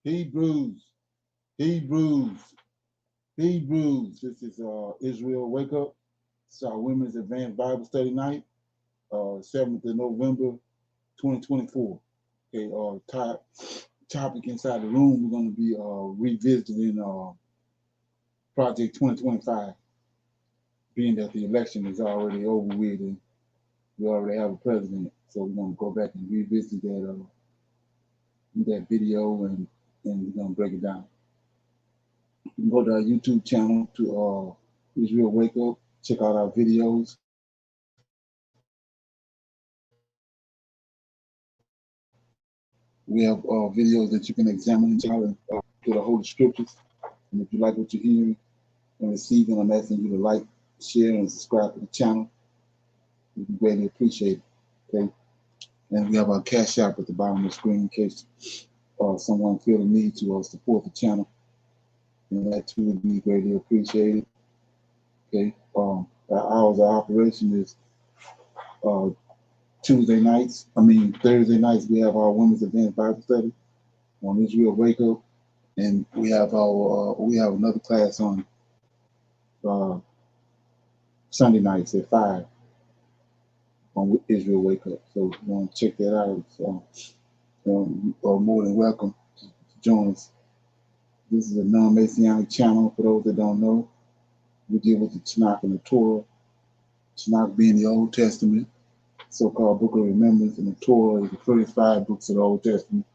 Hebrews, Hebrews, Hebrews. This is Israel Wake Up. It's our Women's Advanced Bible Study Night, 7th of November, 2024. Okay, topic inside the room, we're going to be revisiting Project 2025, being that the election is already over with and we already have a president. So we're going to go back and revisit that video and we're going to break it down. You can go to our YouTube channel to Israel Wake Up, check out our videos. We have videos that you can examine and check out and to the Holy Scriptures. And if you like what you're hearing and receiving, I'm asking you to like, share, and subscribe to the channel. We greatly appreciate it. Okay. And we have our Cash App at the bottom of the screen in case someone feel the need to support the channel. And that too would be greatly appreciated. Okay. Our hours of operation is Thursday nights. We have our Women's Advanced Bible Study on Israel Wake Up, and we have another class on Sunday nights at 5 on Israel Wake Up. So if you want to check that out, you are more than welcome to join us. This is a non-Messianic channel. For those that don't know, we deal with the Tanakh and the Torah. Tanakh being the Old Testament, so-called Book of Remembrance, and the Torah is the first 5 books of the Old Testament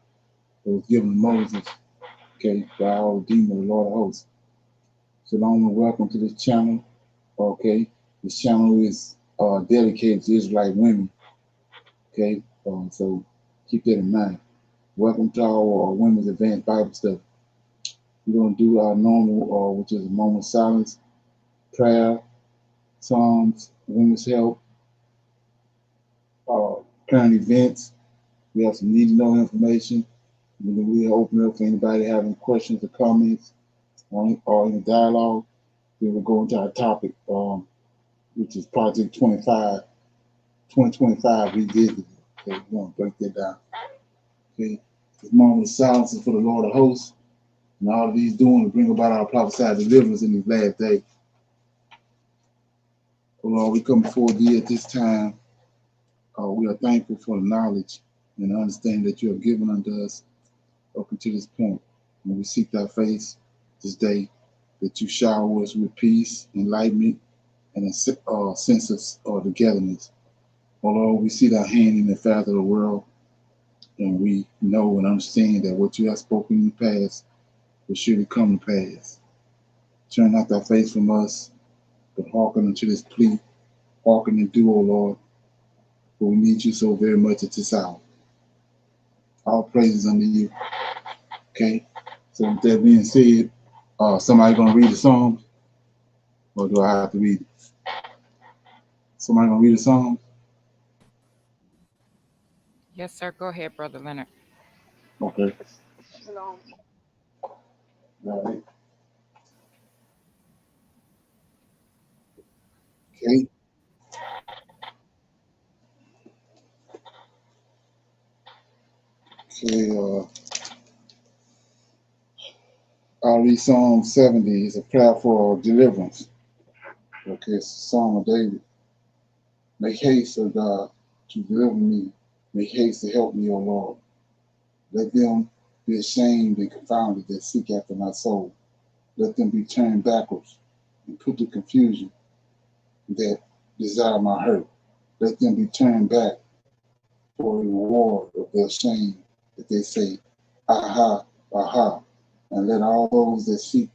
that was given to Moses, okay, by our Redeemer, the Lord of Hosts. Shalom and welcome to this channel. Okay, this channel is dedicated to Israelite women. Okay, so keep that in mind. Welcome to our Women's Advanced Bible Study. We're going to do our normal, which is a moment of silence, prayer, Psalms, Women's Help, current events. We have some need to know information. We'll open up for anybody having questions or comments or any dialogue. Then we'll go into our topic, which is Project 2025 revisited. Okay, we're going to break that down. Okay, this moment of silence is for the Lord of Hosts, and all of these doing to bring about our prophesied deliverance in these last days. Oh Lord, we come before thee at this time. We are thankful for the knowledge and the understanding that you have given unto us up until this point. And we seek thy face this day, that you shower us with peace, enlightenment, and a sense of togetherness. Oh Lord, we see thy hand in the affairs of the world, and we know and understand that what you have spoken in the past will surely come to pass. Turn not thy face from us, but hearken unto this plea. Hearken and do, O Lord, for we need you so very much at this hour. All praises unto you. Okay, so with that being said, somebody gonna read the Psalms, or do I have to read it? Somebody gonna read the Psalms? Yes, sir. Go ahead, Brother Leonard. Okay. Shalom. All right. Okay. Okay. I'll read Psalm 70. It's a prayer for deliverance. Okay, it's a Psalm of David. Make haste, O God, to deliver me. Make haste to help me, O Lord. Let them be ashamed and confounded that seek after my soul. Let them be turned backwards and put to confusion that desire my hurt. Let them be turned back for a reward of their shame that they say, aha, aha. And let all those that seek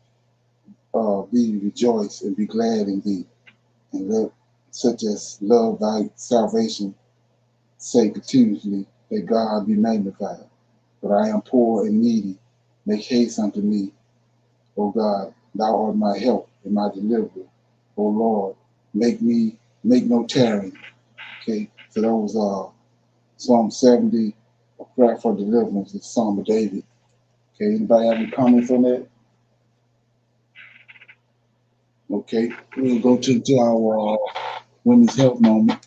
thee rejoice and be glad in thee. And let such as love thy salvation say continuously that God be magnified. But I am poor and needy. Make haste unto me, O God. Thou art my help and my deliverer. O Lord, make no tarrying. Okay, so that was Psalm 70, a prayer for deliverance, the Psalm of David. Okay, anybody have any comments on that? Okay, we'll go to our women's health moment.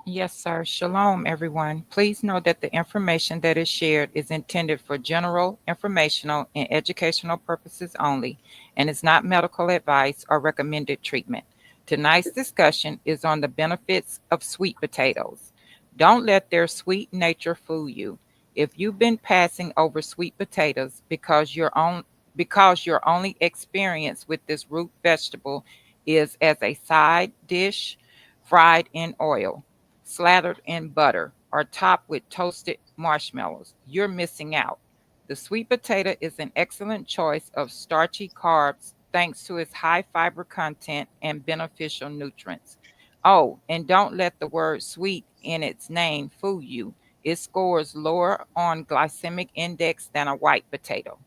Yes, sir. Shalom, everyone. Please know that the information that is shared is intended for general, informational, and educational purposes only and is not medical advice or recommended treatment. Tonight's discussion is on the benefits of sweet potatoes. Don't let their sweet nature fool you. If you've been passing over sweet potatoes because your only experience with this root vegetable is as a side dish fried in oil, slathered in butter, or topped with toasted marshmallows, you're missing out. The sweet potato is an excellent choice of starchy carbs thanks to its high fiber content and beneficial nutrients. Oh, and don't let the word sweet in its name fool you. It scores lower on glycemic index than a white potato.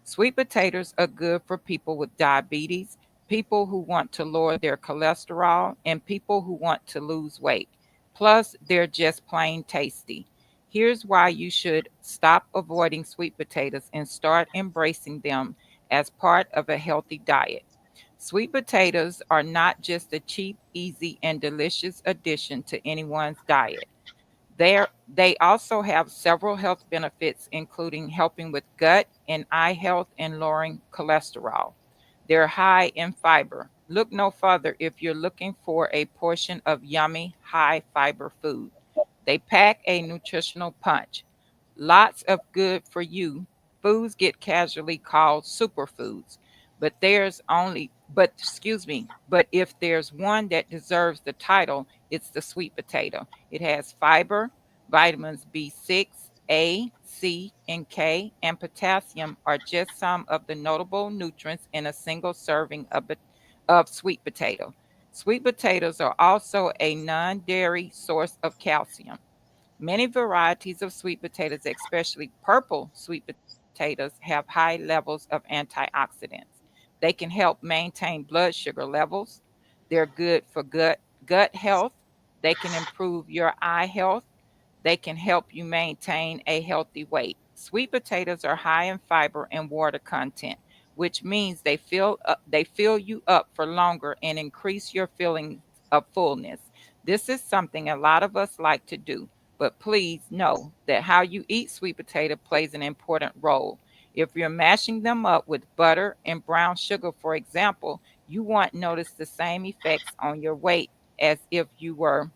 Sweet potatoes are good for people with diabetes, people who want to lower their cholesterol, and people who want to lose weight. Plus, they're just plain tasty. Here's why you should stop avoiding sweet potatoes and start embracing them as part of a healthy diet. Sweet potatoes are not just a cheap, easy, and delicious addition to anyone's diet. They also have several health benefits, including helping with gut and eye health and lowering cholesterol. They're high in fiber. Look no further if you're looking for a portion of yummy, high fiber food. They pack a nutritional punch. Lots of good for you foods get casually called superfoods, but if there's one that deserves the title, it's the sweet potato. It has fiber, vitamins B6, A, C, and K, and potassium are just some of the notable nutrients in a single serving of sweet potato. Sweet potatoes are also a non dairy source of calcium. Many varieties of sweet potatoes, especially purple sweet potatoes, have high levels of antioxidants. They can help maintain blood sugar levels. They're good for gut health. They can improve your eye health. They can help you maintain a healthy weight. Sweet potatoes are high in fiber and water content, which means they fill you up for longer and increase your feeling of fullness. This is something a lot of us like to do, but please know that how you eat sweet potato plays an important role. If you're mashing them up with butter and brown sugar, for example, you won't notice the same effects on your weight as if you were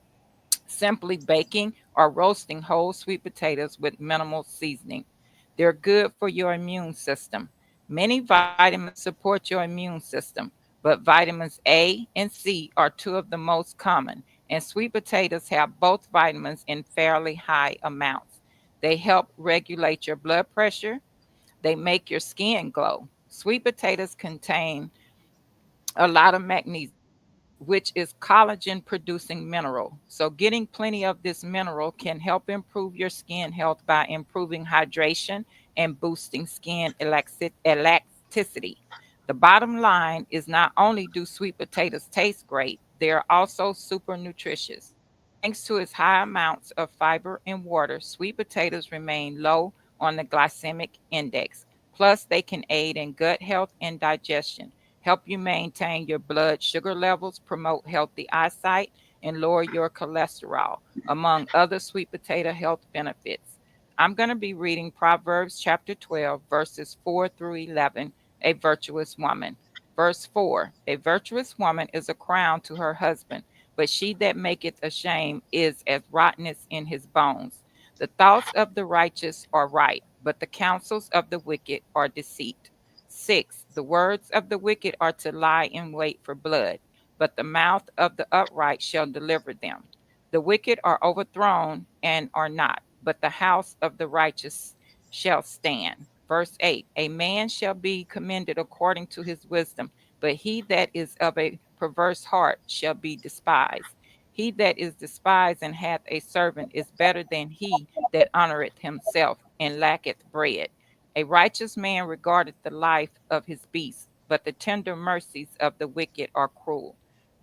simply baking or roasting whole sweet potatoes with minimal seasoning. They're good for your immune system. Many vitamins support your immune system, but vitamins A and C are two of the most common, and sweet potatoes have both vitamins in fairly high amounts. They help regulate your blood pressure, they make your skin glow. Sweet potatoes contain a lot of magnesium, which is collagen producing mineral. So, getting plenty of this mineral can help improve your skin health by improving hydration and boosting skin elasticity. The bottom line is not only do sweet potatoes taste great, they are also super nutritious. Thanks to its high amounts of fiber and water, sweet potatoes remain low on the glycemic index. Plus, they can aid in gut health and digestion, help you maintain your blood sugar levels, promote healthy eyesight, and lower your cholesterol, among other sweet potato health benefits. I'm going to be reading Proverbs chapter 12, verses 4 through 11, a virtuous woman. Verse 4: A virtuous woman is a crown to her husband, but she that maketh ashamed is as rottenness in his bones. The thoughts of the righteous are right, but the counsels of the wicked are deceit. 6. The words of the wicked are to lie in wait for blood, but the mouth of the upright shall deliver them. The wicked are overthrown and are not, but the house of the righteous shall stand. Verse 8: A man shall be commended according to his wisdom, but he that is of a perverse heart shall be despised. He that is despised and hath a servant is better than he that honoreth himself and lacketh bread. A righteous man regardeth the life of his beast, but the tender mercies of the wicked are cruel.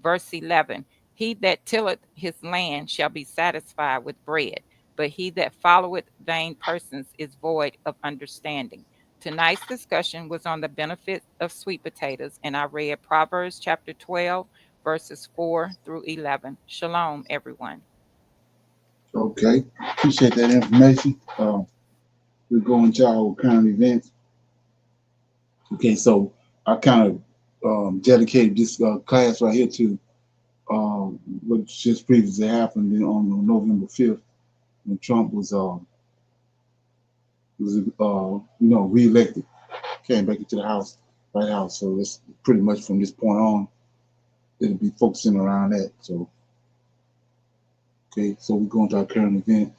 Verse 11: He that tilleth his land shall be satisfied with bread, but he that followeth vain persons is void of understanding. Tonight's discussion was on the benefits of sweet potatoes, and I read Proverbs chapter 12, verses 4 through 11. Shalom, everyone. Okay, appreciate that information. We're going to our current events. Okay, so I kind of dedicated this class right here to what just previously happened on November 5th when Trump was reelected, came back into the White House. So it's pretty much from this point on, it'll be focusing around that. So okay, so we're going to our current event.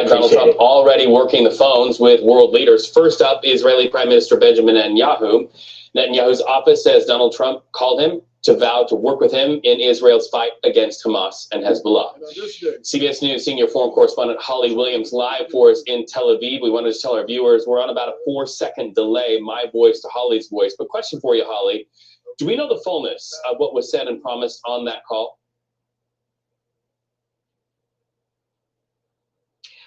Donald Trump already working the phones with world leaders. First up, Israeli Prime Minister Benjamin Netanyahu. Netanyahu's office says Donald Trump called him to vow to work with him in Israel's fight against Hamas and Hezbollah. CBS News senior foreign correspondent Holly Williams live for us in Tel Aviv. We wanted to tell our viewers we're on about a 4-second delay, my voice to Holly's voice. But question for you, Holly, do we know the fullness of what was said and promised on that call?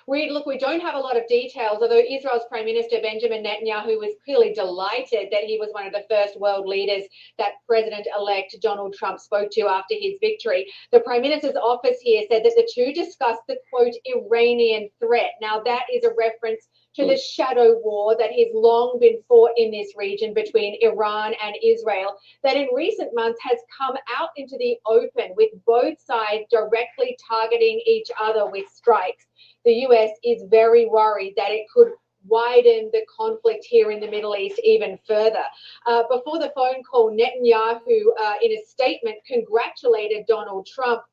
Look, we don't have a lot of details, although Israel's Prime Minister Benjamin Netanyahu was clearly delighted that he was one of the first world leaders that President-elect Donald Trump spoke to after his victory. The Prime Minister's office here said that the two discussed the, quote, Iranian threat. Now, that is a reference to the shadow war that has long been fought in this region between Iran and Israel, that in recent months has come out into the open, with both sides directly targeting each other with strikes. The US is very worried that it could widen the conflict here in the Middle East even further. Before the phone call, Netanyahu, in a statement, congratulated Donald Trump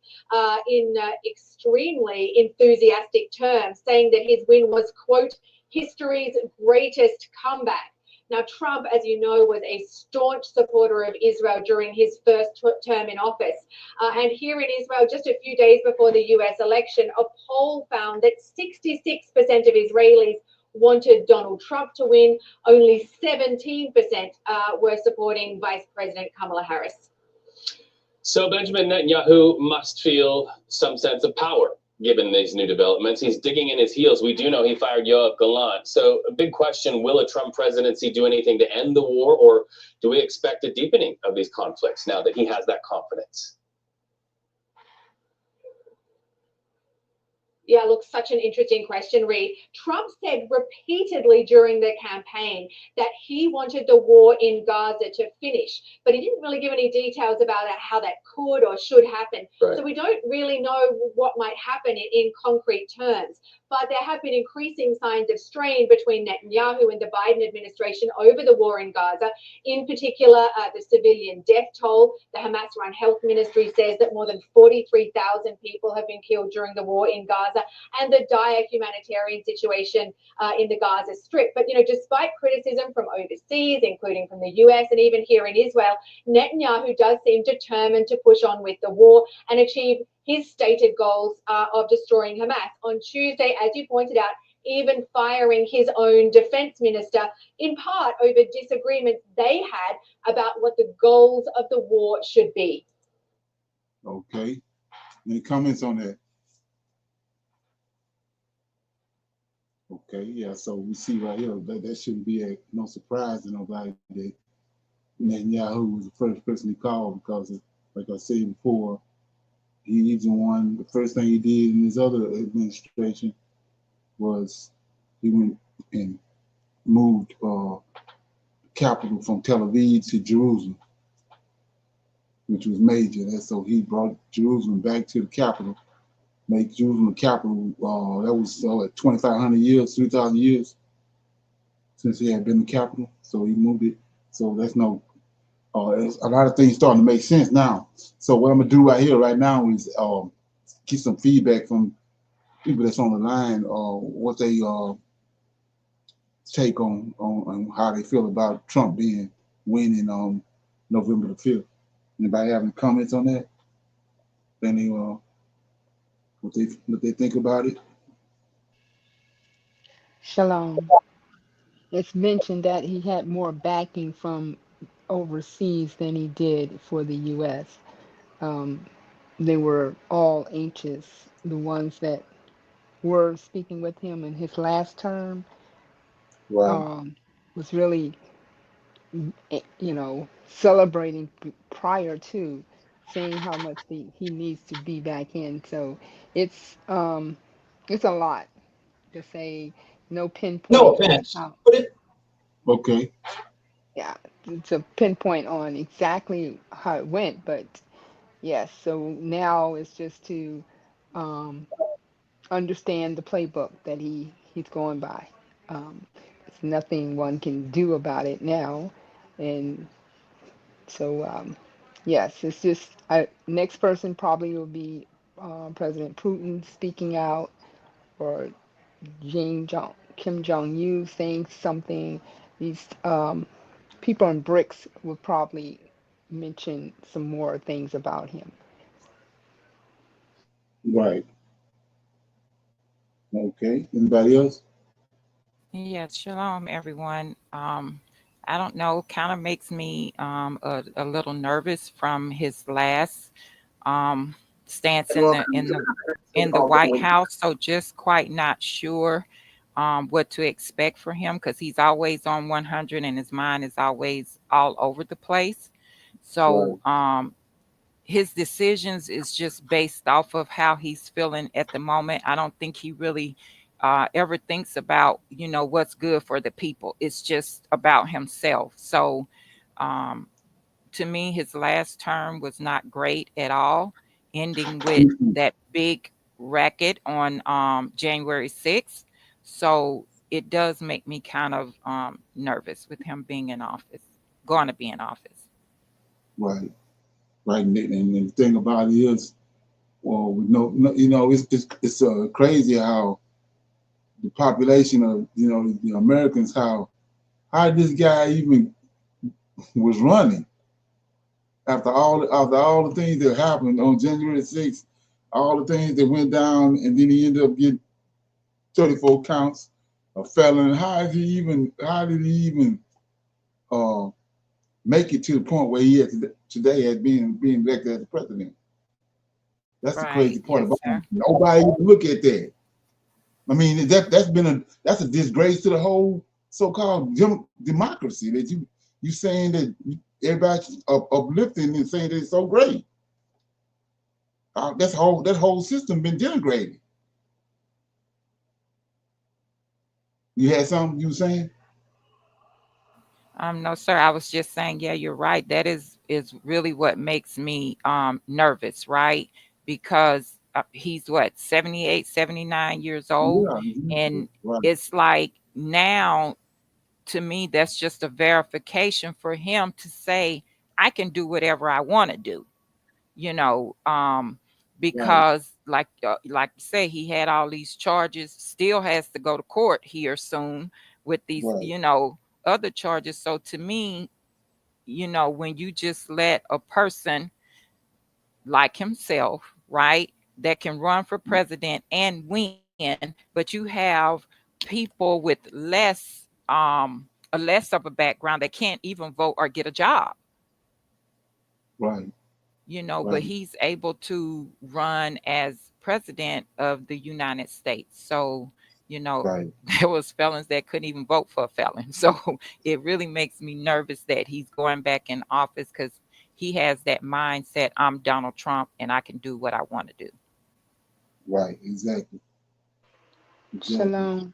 in extremely enthusiastic terms, saying that his win was, quote, history's greatest comeback. Now, Trump, as you know, was a staunch supporter of Israel during his first term in office. And here in Israel, just a few days before the US election, a poll found that 66% of Israelis wanted Donald Trump to win. Only 17% were supporting Vice President Kamala Harris. So Benjamin Netanyahu must feel some sense of power given these new developments. He's digging in his heels. We do know he fired Yoav Gallant. So a big question, will a Trump presidency do anything to end the war, or do we expect a deepening of these conflicts now that he has that confidence? Yeah, look, such an interesting question, Reed. Trump said repeatedly during the campaign that he wanted the war in Gaza to finish, but he didn't really give any details about how that could or should happen. Right. So we don't really know what might happen in concrete terms. But there have been increasing signs of strain between Netanyahu and the Biden administration over the war in Gaza, in particular, the civilian death toll. The Hamas-run health ministry says that more than 43,000 people have been killed during the war in Gaza, and the dire humanitarian situation in the Gaza Strip. But, despite criticism from overseas, including from the US and even here in Israel, Netanyahu does seem determined to push on with the war and achieve his stated goals of destroying Hamas. On Tuesday, as you pointed out, even firing his own defense minister, in part over disagreements they had about what the goals of the war should be. Okay. Any comments on that? Okay, yeah, so we see right here that shouldn't be no surprise to nobody that Netanyahu was the first person he called, because, like I said before, he's the one, the first thing he did in his other administration was he went and moved capital from Tel Aviv to Jerusalem, which was major. So he brought Jerusalem back to the capital, make Jerusalem the capital. That was like 2,500 years, 3,000 years since he had been the capital. So he moved it. So that's no, a lot of things starting to make sense now. So what I'm gonna do right here, right now, is get some feedback from people that's on the line, what they take on how they feel about Trump winning on November the 5th. Anybody have any comments on that? Any what they think about it? Shalom. It's mentioned that he had more backing from overseas than he did for the U.S. they were all anxious. The ones that were speaking with him in his last term Right. um, was really, celebrating prior to saying how much he needs to be back in. So it's um, it's a lot to say. No No pinpoint on offense, how. but it, Okay. Yeah, to pinpoint on exactly how it went, but yes. So now it's just to um, understand the playbook that he's going by. Um, there's nothing one can do about it now, and so yes, it's just next person probably will be President Putin speaking out, or Kim Jong Un saying something. These people in BRICS will probably mention some more things about him. Right. Okay. Anybody else? Yes, shalom, everyone. I don't know, kind of makes me a little nervous from his last um, stance in the White House. So just quite not sure what to expect for him, because he's always on 100 and his mind is always all over the place. Right. So his decisions is just based off of how he's feeling at the moment. I don't think he really ever thinks about, what's good for the people. It's just about himself. So um, to me, his last term was not great at all, ending with that big racket on January 6th. So it does make me kind of nervous with him being in office, going to be in office. Right. Right. And the thing about it is, well, we know, it's crazy how the population of the Americans, how this guy even was running after all the things that happened on January 6th, all the things that went down, and then he ended up getting 34 counts of felon. How did he even uh, make it to the point where he is today as being elected as the president? That's the crazy Right. part Yes, about it. sir. Nobody even look at that. I mean, that's a disgrace to the whole so-called democracy that you saying that everybody's uplifting and saying that it's so great. That whole system been denigrated. You had something you were saying? No, sir. I was just saying, yeah, you're right. That is really what makes me nervous, right? Because he's what, 78, 79 years old, Yeah. and Right. it's like now, to me, that's just a verification for him to say, I can do whatever I want to do, you know, Right. because like you say, he had all these charges, still has to go to court here soon with these, Right. other charges. So to me, when you just let a person like himself, right, that can run for president and win, but you have people with less of a background that can't even vote or get a job, Right. but Right. he's able to run as president of the United States. So, Right. there was felons that couldn't even vote for a felon. So it really makes me nervous that he's going back in office, because he has that mindset, I'm Donald Trump and I can do what I want to do. Right. Exactly. Exactly. Shalom,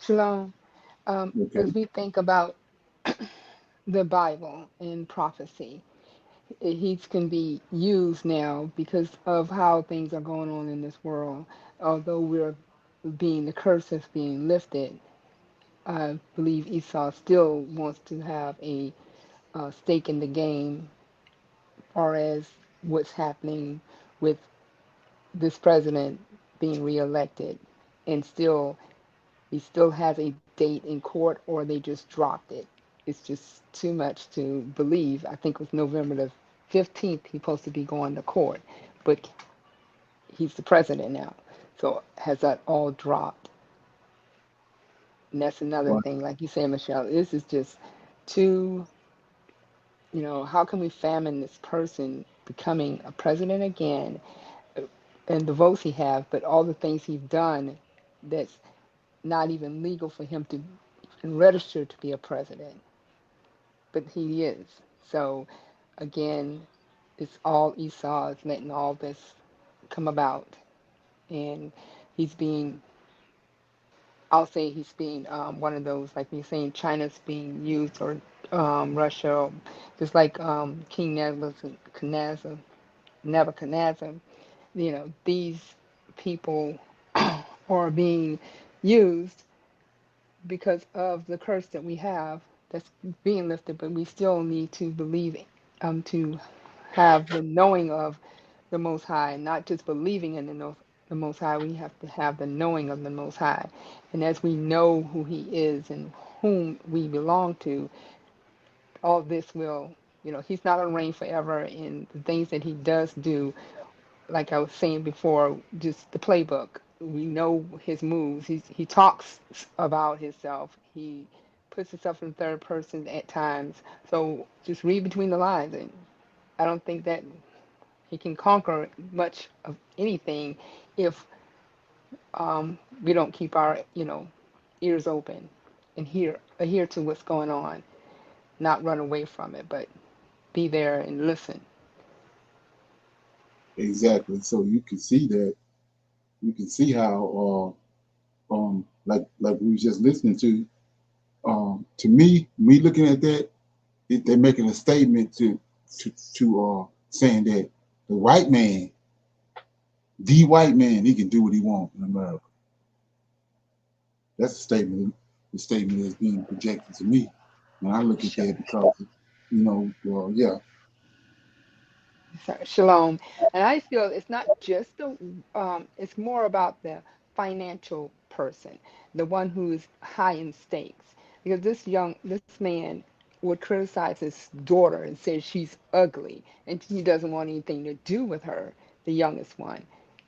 shalom. Okay. As we think about the Bible and prophecy, he can be used now because of how things are going on in this world. Although the curse is being lifted, I believe Esau still wants to have a stake in the game, as far as what's happening with this president being reelected, and he still has a date in court, or they just dropped it. It's just too much to believe. I think it was November the 15th he's supposed to be going to court, but he's the president now. So has that all dropped? And that's another Right. thing, like you say, Michelle, this is just too, how can we famine this person becoming a president again, and the votes he has, but all the things he's done that's not even legal for him to register to be a president, but he is. So again, it's all Esau is letting all this come about, and he's being, I'll say he's being one of those, like we're saying, China's being used, or Russia, just like King Nebuchadnezzar, these people are being used because of the curse that we have that's being lifted, but we still need to believe, to have the knowing of the Most High, not just believing in the Most High. We have to have the knowing of the Most High. And as we know who He is and whom we belong to, all this will, He's not going to reign forever. And the things that He does do, like I was saying before, just the playbook. We know His moves. He talks about Himself. He puts Himself in third person at times. So just read between the lines. And I don't think that He can conquer much of anything if we don't keep our, ears open and adhere to what's going on, not run away from it, but be there and listen. Exactly. So you can see that. You can see how, like we were just listening to me looking at that, they're making a statement to saying that the white man, he can do what he wants in America. That's a statement. The statement is being projected to me when I look at that, because yeah. Shalom. And I feel it's not just it's more about the financial person, the one who's high in stakes. Because this man would criticize his daughter and say she's ugly and he doesn't want anything to do with her, the youngest one.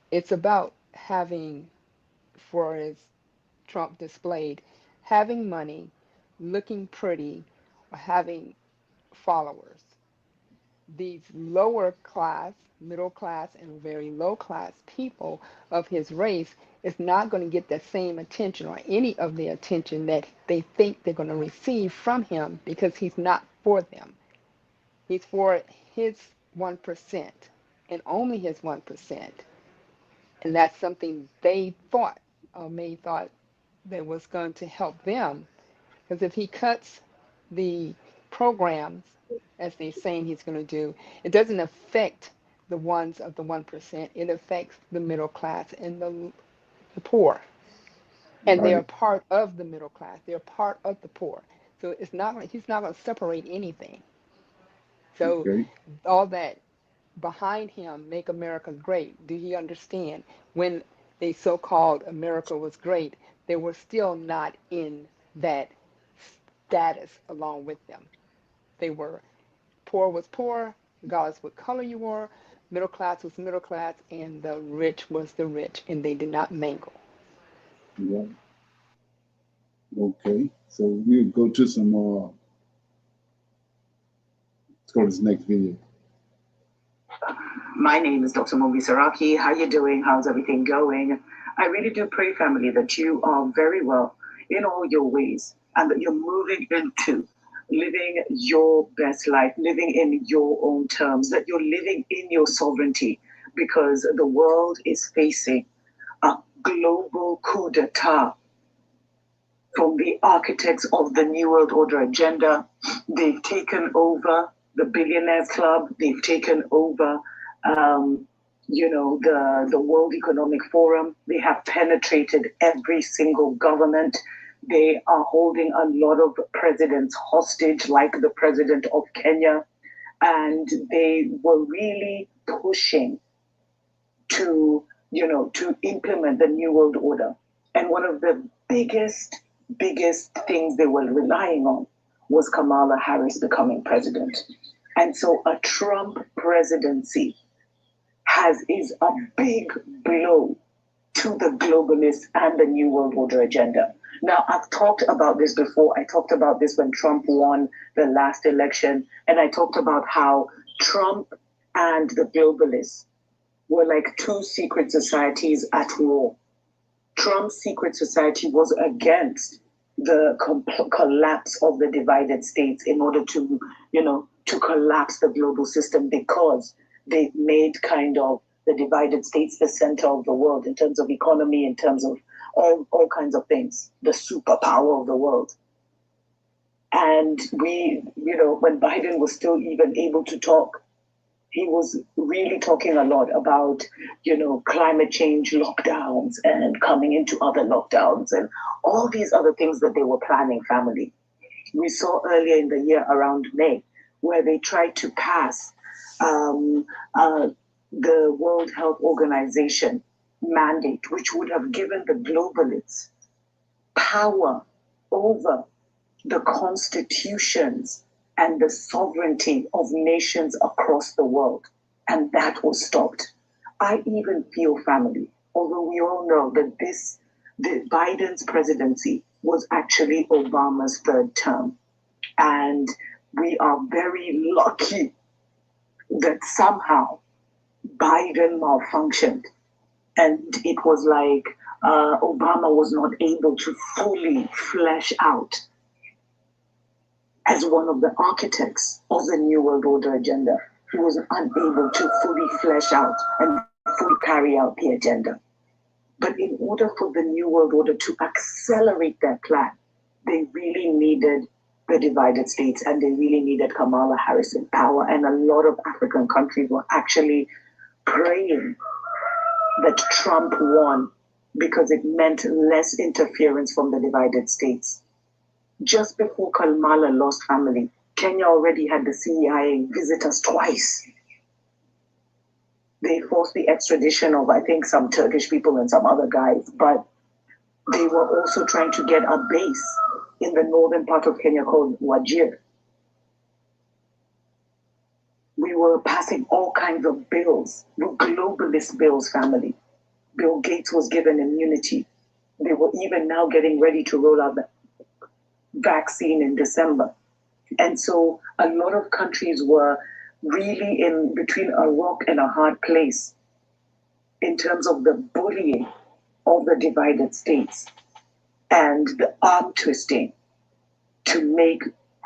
It's about having, for as Trump displayed, having money, looking pretty, or having followers. These lower class, middle class, and very low class people of his race is not going to get the same attention or any of the attention that they think they're going to receive from him, because he's not for them. He's for his 1% and only his 1%. And that's something they thought, or may thought, that was going to help them. Because if he cuts the programs, as they're saying he's going to do, it doesn't affect the ones of the 1%. It affects the middle class and the poor. And they're Right. part of the middle class. They're part of the poor. So it's not he's not going to separate anything. So Okay. all that behind him, make America great. Do you understand? When they so-called America was great, they were still not in that status along with them. They were, poor was poor, regardless what color you were, middle class was middle class, and the rich was the rich, and they did not mingle. Yeah. Okay. So we'll go to some let's go to this next video. My name is Dr. Mobi Saraki. How you doing? How's everything going? I really do pray, family, that you are very well in all your ways and that you're moving into living your best life, living in your own terms, that you're living in your sovereignty, because the world is facing a global coup d'etat from the architects of the New World Order agenda. They've taken over the Billionaires Club. They've taken over, the World Economic Forum. They have penetrated every single government. They are holding a lot of presidents hostage, like the president of Kenya. And they were really pushing to implement the New World Order. And one of the biggest things they were relying on was Kamala Harris becoming president. And so a Trump presidency is a big blow to the globalists and the New World Order agenda. Now, I've talked about this before. I talked about this when Trump won the last election, and I talked about how Trump and the globalists were like two secret societies at war. Trump's secret society was against the collapse of the divided states in order to, to collapse the global system, because they made kind of the divided states the center of the world in terms of economy, in terms of all kinds of things, the superpower of the world. And we, when Biden was still even able to talk, he was really talking a lot about, climate change lockdowns and coming into other lockdowns and all these other things that they were planning, family. We saw earlier in the year around May, where they tried to pass the World Health Organization mandate, which would have given the globalists power over the constitutions and the sovereignty of nations across the world. And that was stopped. I even feel, family, although we all know that Biden's presidency was actually Obama's third term. And we are very lucky that somehow Biden malfunctioned. And it was like Obama was not able to fully flesh out as one of the architects of the New World Order agenda. He was unable to fully flesh out and fully carry out the agenda. But in order for the New World Order to accelerate their plan, they really needed the divided states, and they really needed Kamala Harris in power. And a lot of African countries were actually praying that Trump won, because it meant less interference from the divided states. Just before Kamala lost, family, Kenya already had the CIA visit us twice. They forced the extradition of, I think, some Turkish people and some other guys, but they were also trying to get a base in the northern part of Kenya called Wajir. We were passing all kinds of bills, globalist bills, family. Bill Gates was given immunity. They were even now getting ready to roll out the vaccine in December. And so a lot of countries were really in between a rock and a hard place in terms of the bullying of the divided states and the arm twisting to make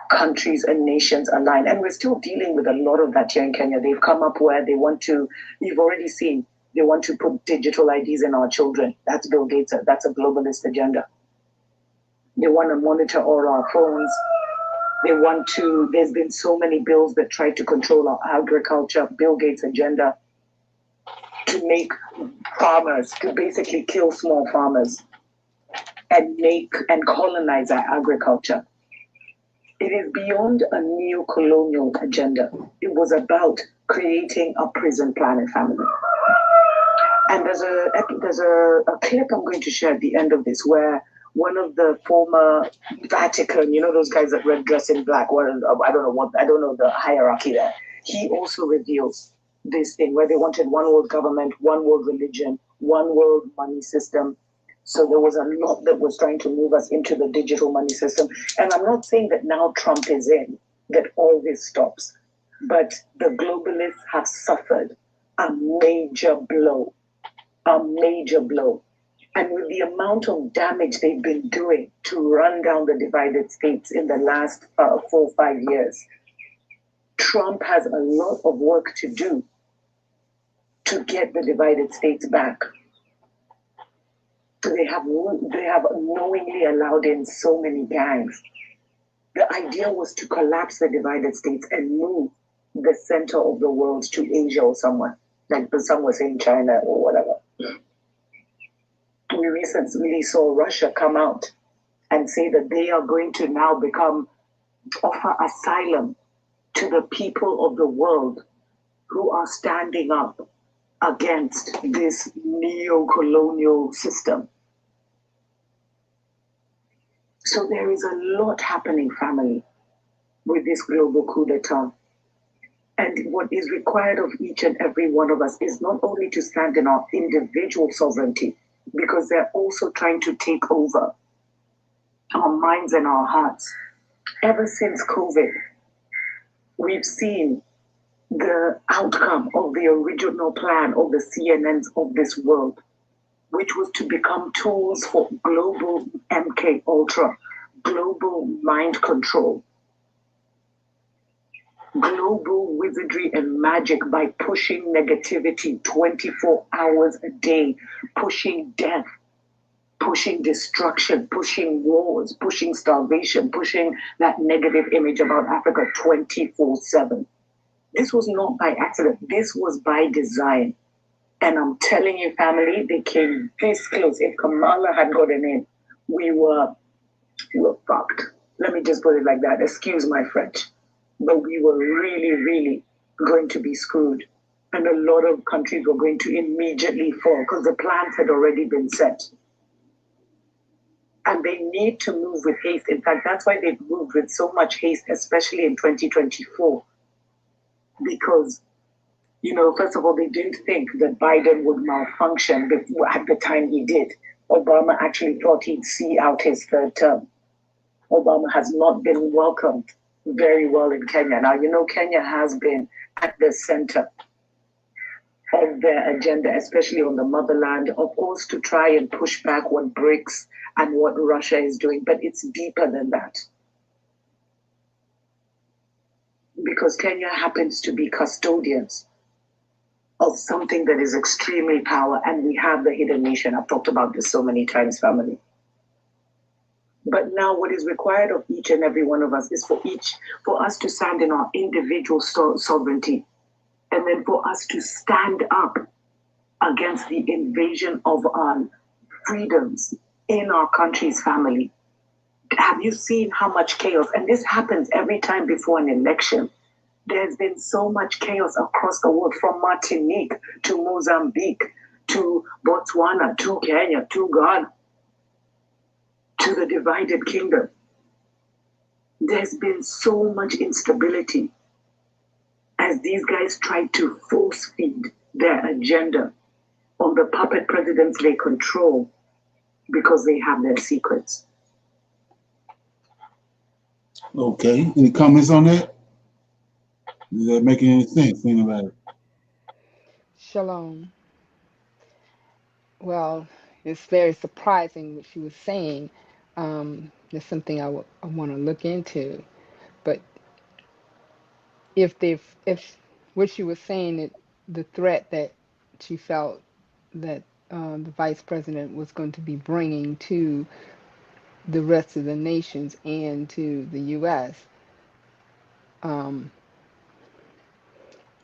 countries and nations align. And we're still dealing with a lot of that here in Kenya. They've come up where they want to, you've already seen, they want to put digital IDs in our children. That's Bill Gates, that's a globalist agenda. They want to monitor all our phones. They want to, there's been so many bills that try to control our agriculture, Bill Gates agenda, to make farmers, to basically kill small farmers and colonize our agriculture. It is beyond a neo-colonial agenda. It was about creating a prison planet, family. And there's a clip I'm going to share at the end of this where one of the former Vatican, those guys that red dress in black, I don't know the hierarchy there. He also reveals this thing where they wanted one world government, one world religion, one world money system. So there was a lot that was trying to move us into the digital money system. And I'm not saying that now Trump is in, that all this stops. But the globalists have suffered a major blow. And with the amount of damage they've been doing to run down the divided states in the last 4 or 5 years, Trump has a lot of work to do to get the divided states back. They have knowingly allowed in so many gangs. The idea was to collapse the divided states and move the center of the world to Asia or somewhere, like some were saying China or whatever. We recently saw Russia come out and say that they are going to now offer asylum to the people of the world who are standing up against this neo-colonial system. So there is a lot happening, family, with this global coup d'etat. And what is required of each and every one of us is not only to stand in our individual sovereignty, because they're also trying to take over our minds and our hearts. Ever since COVID, we've seen the outcome of the original plan of the CNNs of this world, which was to become tools for global MK Ultra, global mind control, global wizardry and magic by pushing negativity 24 hours a day, pushing death, pushing destruction, pushing wars, pushing starvation, pushing that negative image about Africa 24/7. This was not by accident. This was by design. And I'm telling you, family, they came this close. If Kamala had gotten in, we were fucked. Let me just put it like that. Excuse my French. But we were really, really going to be screwed. And a lot of countries were going to immediately fall because the plans had already been set. And they need to move with haste. In fact, that's why they've moved with so much haste, especially in 2024. Because, you know, first of all, they didn't think that Biden would malfunction at the time he did. Obama actually thought he'd see out his third term. Obama has not been welcomed very well in Kenya. Now, you know, Kenya has been at the center of their agenda, especially on the motherland, of course, to try and push back what BRICS and what Russia is doing. But it's deeper than that. Because Kenya happens to be custodians of something that is extremely powerful, and we have the hidden nation. I've talked about this so many times, family. But now what is required of each and every one of us is for us to stand in our individual sovereignty, and then for us to stand up against the invasion of our freedoms in our country's family. Have you seen how much chaos? And this happens every time before an election. There's been so much chaos across the world, from Martinique to Mozambique to Botswana to Kenya to Ghana to the divided kingdom. There's been so much instability as these guys try to force feed their agenda on the puppet presidents they control because they have their secrets. Okay, any comments on that? Is that making any sense? Think about it. Shalom. Well, it's very surprising what she was saying. There's something I want to look into. But if what she was saying, that the threat that she felt that the vice president was going to be bringing to the rest of the nations and to the U.S.,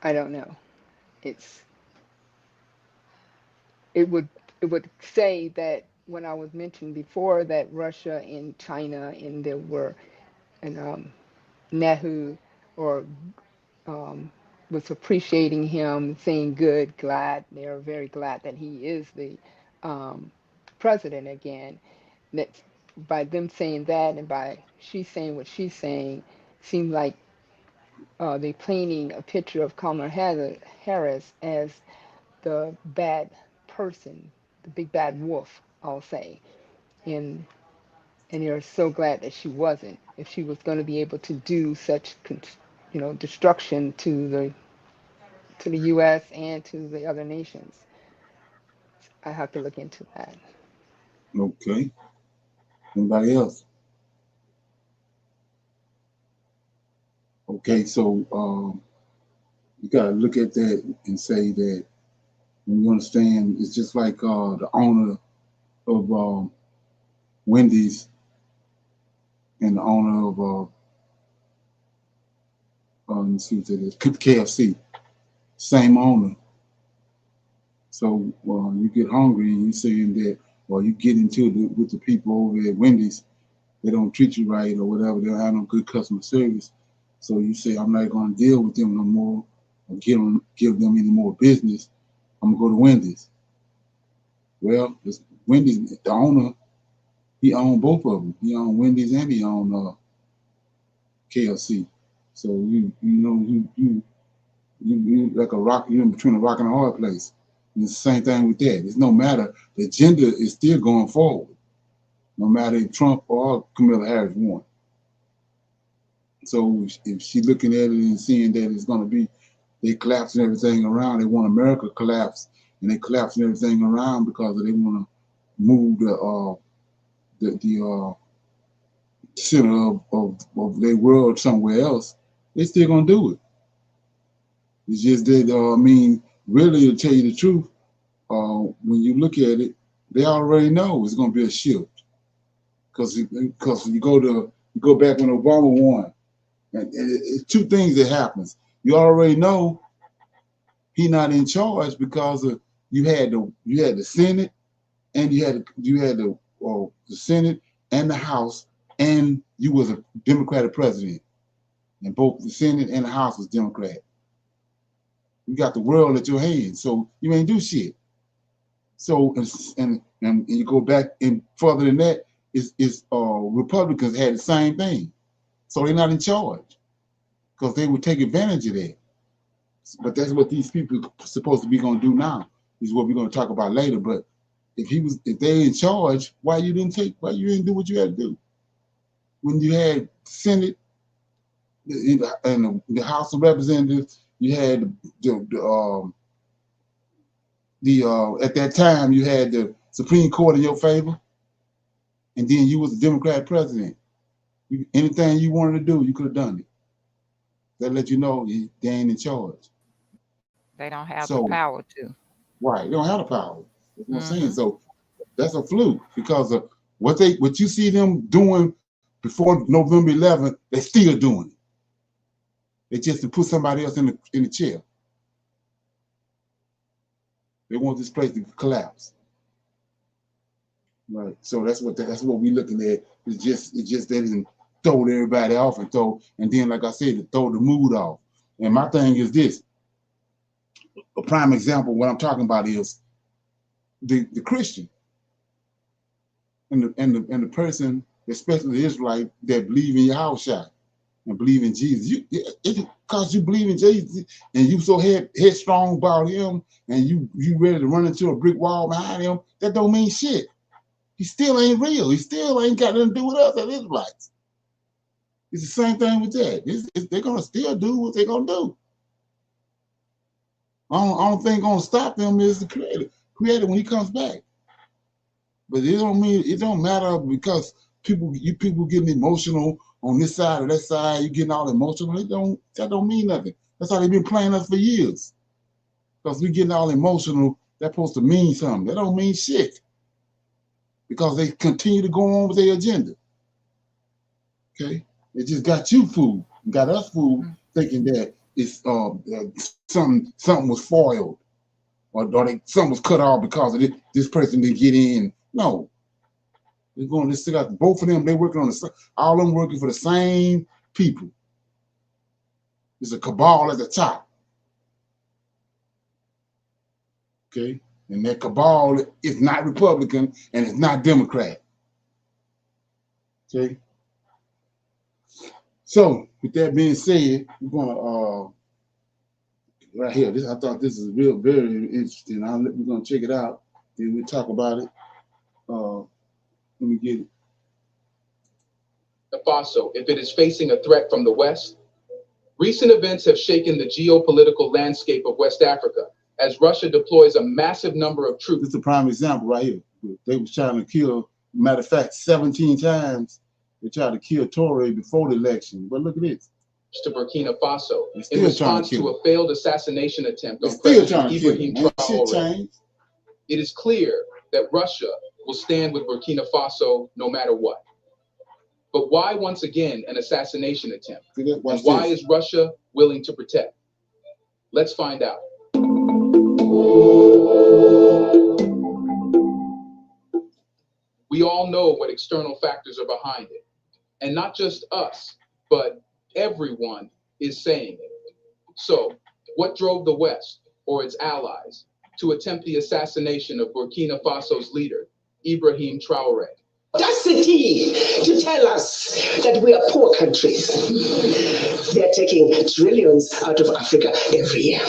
I don't know. It would say that when I was mentioned before that Russia and China and there were Nehu or was appreciating him, saying good, glad. They are very glad that he is the president again. That by them saying that and by she saying what she's saying, seemed like they're painting a picture of Kamala Harris as the bad person, the big bad wolf, I'll say. And they're so glad that she wasn't. If she was going to be able to do such, destruction to the U.S. and to the other nations, I have to look into that. Okay. Anybody else? Okay, so you gotta look at that and say that when you understand, it's just like the owner of Wendy's and the owner of let's see what it is, KFC, same owner. So you get hungry and you're saying that, or you get into it with the people over at Wendy's, they don't treat you right or whatever, they don't have no good customer service. So you say, I'm not going to deal with them no more or give them any more business. I'm going to go to Wendy's. Well, Wendy's, the owner, he owned both of them. He owned Wendy's and he owned KFC. So you like a rock, you're in between a rock and a hard place. And it's the same thing with that. It's no matter, the agenda is still going forward, no matter if Trump or Kamala Harris won. So if she's looking at it and seeing that it's going to be they collapsing everything around. They want America to collapse, and they collapsing everything around because they want to move the center of their world somewhere else. They still gonna do it. It's just that I mean, really, to tell you the truth, when you look at it, they already know it's gonna be a shift. Because you go back when Obama won, and it's two things that happens. You already know he's not in charge because you had the Senate, and you had the Senate and the House, and you was a Democratic president, and both the Senate and the House was Democrat. You got the world at your hands, so you ain't do shit. So and you go back and further than that, is Republicans had the same thing, so they're not in charge because they would take advantage of that. But that's what these people are supposed to be going to do now. Is what we're going to talk about later. But if they're in charge, why you didn't do what you had to do when you had Senate and the House of Representatives? You had at that time you had the Supreme Court in your favor, and then you was the Democrat president. Anything you wanted to do, you could have done it. That let you know they ain't in charge. They don't have the power to. Right, they don't have the power. That's what I'm saying. So that's a fluke because of what you see them doing before November 11th, they still doing it. They just to put somebody else in the chair. They want this place to collapse. Right. So that's what we're looking at. It's just they didn't throw everybody off and then like I said, to throw the mood off. And my thing is this. A prime example, what I'm talking about is the Christian and the person, especially the Israelite, that believe in Yahushua and believe in Jesus. Because you believe in Jesus and you so headstrong about him and you ready to run into a brick wall behind him, that don't mean shit. He still ain't real. He still ain't got nothing to do with us as Israelites. It's the same thing with that. They're gonna still do what they're gonna do. I don't think gonna stop them is the creator when he comes back. But it don't matter because people getting emotional on this side or that side, you getting all emotional. That don't mean nothing. That's how they've been playing us for years. Because we getting all emotional, that's supposed to mean something. That don't mean shit. Because they continue to go on with their agenda. Okay? It just got you fooled. Got us fooled thinking that it's something was foiled or something was cut off because of this person didn't get in. No. They're going to still got both of them, they're working on all of them working for the same people. There's a cabal at the top. Okay? And that cabal is not Republican and it's not Democrat. Okay? So, with that being said, we're gonna right here. I thought this is very interesting. We're gonna check it out. Then we'll talk about it. Let me get it. Faso, if it is facing a threat from the West, recent events have shaken the geopolitical landscape of West Africa as Russia deploys a massive number of troops. This is a prime example right here. They was trying to kill, matter of fact, 17 times they tried to kill Toure before the election. But look at this. To Burkina Faso in response to a failed assassination attempt on President Ibrahim Traore. It is clear that Russia will stand with Burkina Faso no matter what. But why, once again, an assassination attempt? And why is Russia willing to protect? Let's find out. We all know what external factors are behind it. And not just us, but everyone is saying it. So, what drove the West or its allies to attempt the assassination of Burkina Faso's leader, Ibrahim Traore? Audacity to tell us that we are poor countries. They're taking trillions out of Africa every year.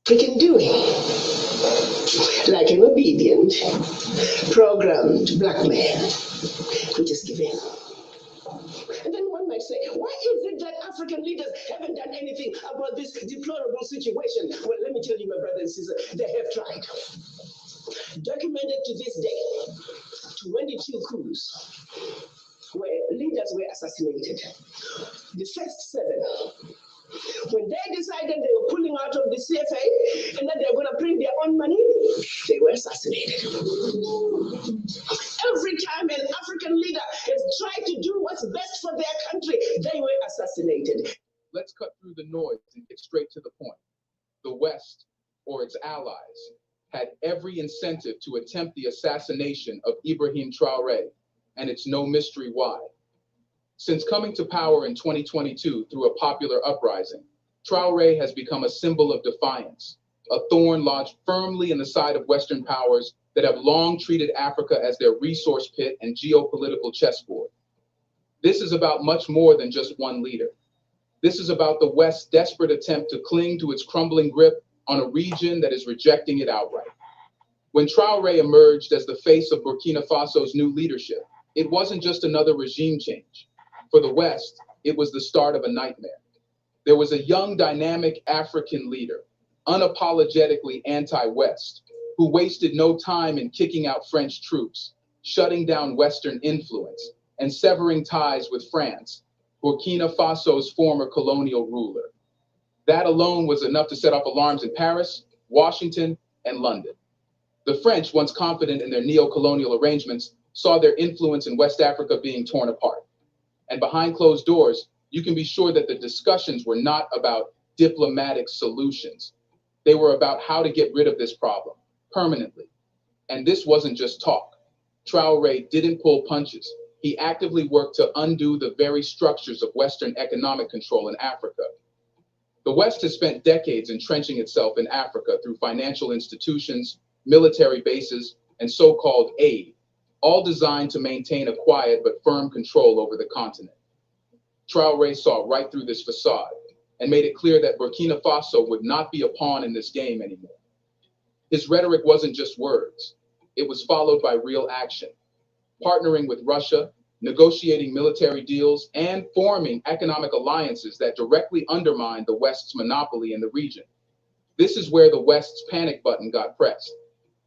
We can do it. brilliant, programmed black man who just give in. And then one might say, why is it that African leaders haven't done anything about this deplorable situation? Well, let me tell you, my brother and sister, they have tried. Documented to this day, 22 coups where leaders were assassinated. The first 7, when they decided they were pulling out of the CFA and that they were going to print their own money, they were assassinated. Every time an African leader has tried to do what's best for their country, they were assassinated. Let's cut through the noise and get straight to the point. The West, or its allies, had every incentive to attempt the assassination of Ibrahim Traoré, and it's no mystery why. Since coming to power in 2022 through a popular uprising, Traoré has become a symbol of defiance, a thorn lodged firmly in the side of Western powers that have long treated Africa as their resource pit and geopolitical chessboard. This is about much more than just one leader. This is about the West's desperate attempt to cling to its crumbling grip on a region that is rejecting it outright. When Traoré emerged as the face of Burkina Faso's new leadership, it wasn't just another regime change. For the West, it was the start of a nightmare. There was a young, dynamic African leader, unapologetically anti-West, who wasted no time in kicking out French troops, shutting down Western influence, and severing ties with France, Burkina Faso's former colonial ruler. That alone was enough to set off alarms in Paris, Washington, and London. The French, once confident in their neo-colonial arrangements, saw their influence in West Africa being torn apart. And behind closed doors, you can be sure that the discussions were not about diplomatic solutions. They were about how to get rid of this problem permanently. And this wasn't just talk. Traoré didn't pull punches. He actively worked to undo the very structures of Western economic control in Africa. The West has spent decades entrenching itself in Africa through financial institutions, military bases, and so-called aid, all designed to maintain a quiet but firm control over the continent. Traoré saw right through this facade and made it clear that Burkina Faso would not be a pawn in this game anymore. His rhetoric wasn't just words. It was followed by real action, partnering with Russia, negotiating military deals, and forming economic alliances that directly undermined the West's monopoly in the region. This is where the West's panic button got pressed.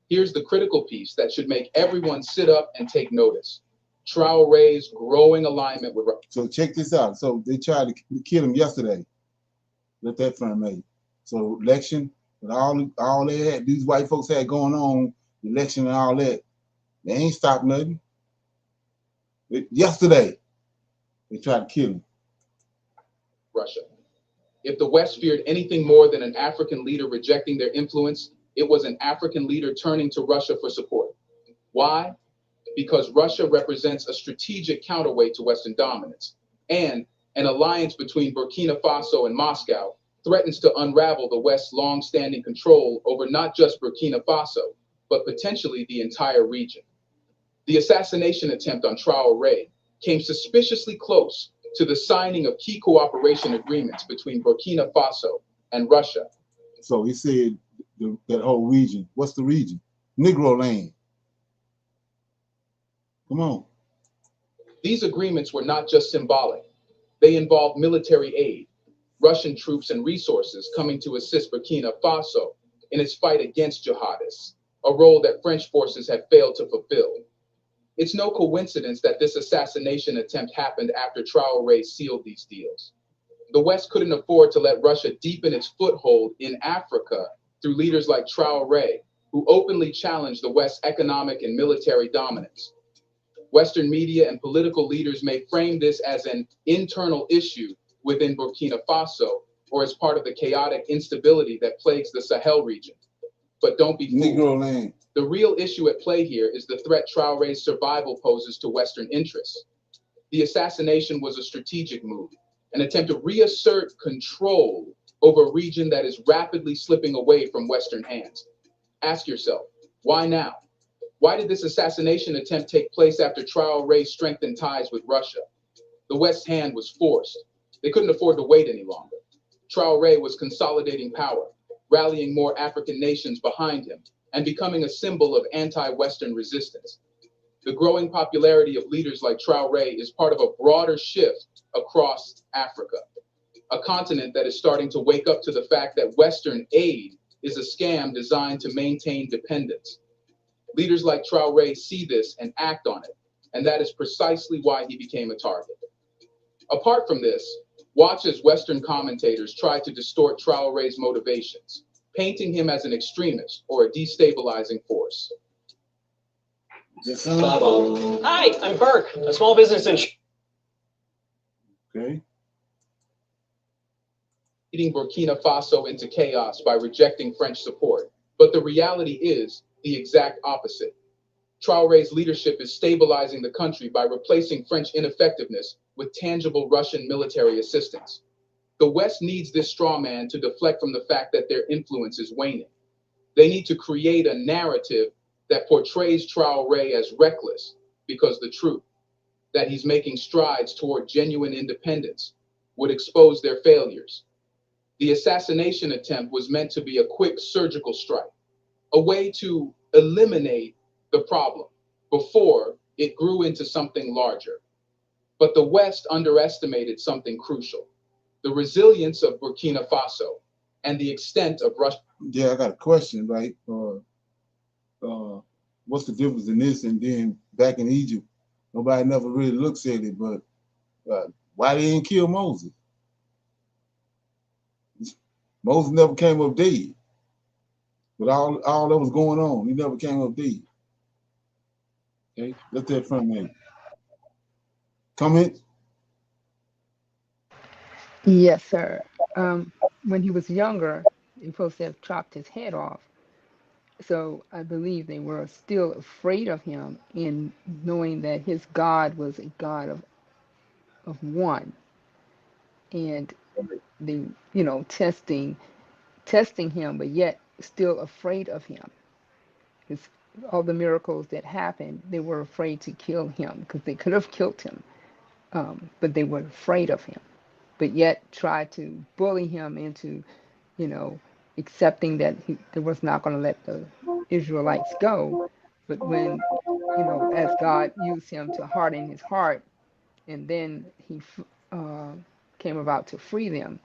Here's the critical piece that should make everyone sit up and take notice. Traoré's growing alignment with Russia. So check this out. So they tried to kill him yesterday. Let that front made. So election, and all they had, these white folks had going on, election and all that, they ain't stopped nothing. Yesterday, they tried to kill him. Russia. If the West feared anything more than an African leader rejecting their influence, it was an African leader turning to Russia for support. Why? Because Russia represents a strategic counterweight to Western dominance, and an alliance between Burkina Faso and Moscow threatens to unravel the West's long-standing control over not just Burkina Faso, but potentially the entire region. The assassination attempt on Traoré came suspiciously close to the signing of key cooperation agreements between Burkina Faso and Russia. So he said that whole region. What's the region? Negro land. Come on. These agreements were not just symbolic. They involved military aid, Russian troops and resources coming to assist Burkina Faso in its fight against jihadists, a role that French forces had failed to fulfill. It's no coincidence that this assassination attempt happened after Traoré sealed these deals. The West couldn't afford to let Russia deepen its foothold in Africa through leaders like Traoré, who openly challenged the West's economic and military dominance. Western media and political leaders may frame this as an internal issue within Burkina Faso or as part of the chaotic instability that plagues the Sahel region. But don't be fooled. Negro land. The real issue at play here is the threat Traoré's survival poses to Western interests. The assassination was a strategic move, an attempt to reassert control over a region that is rapidly slipping away from Western hands. Ask yourself, why now? Why did this assassination attempt take place after Traoré strengthened ties with Russia? The West's hand was forced. They couldn't afford to wait any longer. Traoré was consolidating power, rallying more African nations behind him, and becoming a symbol of anti-Western resistance. The growing popularity of leaders like Traoré is part of a broader shift across Africa, a continent that is starting to wake up to the fact that Western aid is a scam designed to maintain dependence. Leaders like Traoré see this and act on it, and that is precisely why he became a target. Apart from this, watch as Western commentators try to distort Traoré's motivations, painting him as an extremist or a destabilizing force. Hi, I'm Burke, a small business in. Okay. Leading Burkina Faso into chaos by rejecting French support. But the reality is the exact opposite. Traoré's leadership is stabilizing the country by replacing French ineffectiveness with tangible Russian military assistance. The West needs this straw man to deflect from the fact that their influence is waning. They need to create a narrative that portrays Traoré as reckless because the truth, that he's making strides toward genuine independence, would expose their failures. The assassination attempt was meant to be a quick surgical strike, a way to eliminate the problem before it grew into something larger. But the West underestimated something crucial: the resilience of Burkina Faso and the extent of Russia. Yeah, I got a question, right? What's the difference in this and then back in Egypt? Nobody never really looks at it, but why they didn't kill Moses? Moses never came up dead. With all that was going on, he never came up dead. Okay, let that from me. Comment? Yes, sir. When he was younger, he was supposed to have chopped his head off. So I believe they were still afraid of him in knowing that his God was a God of one. And they, testing him, but yet still afraid of him. Because all the miracles that happened, they were afraid to kill him because they could have killed him, but they were afraid of him. But yet tried to bully him into, accepting that they was not going to let the Israelites go. But when, as God used him to harden his heart, and then he came about to free them,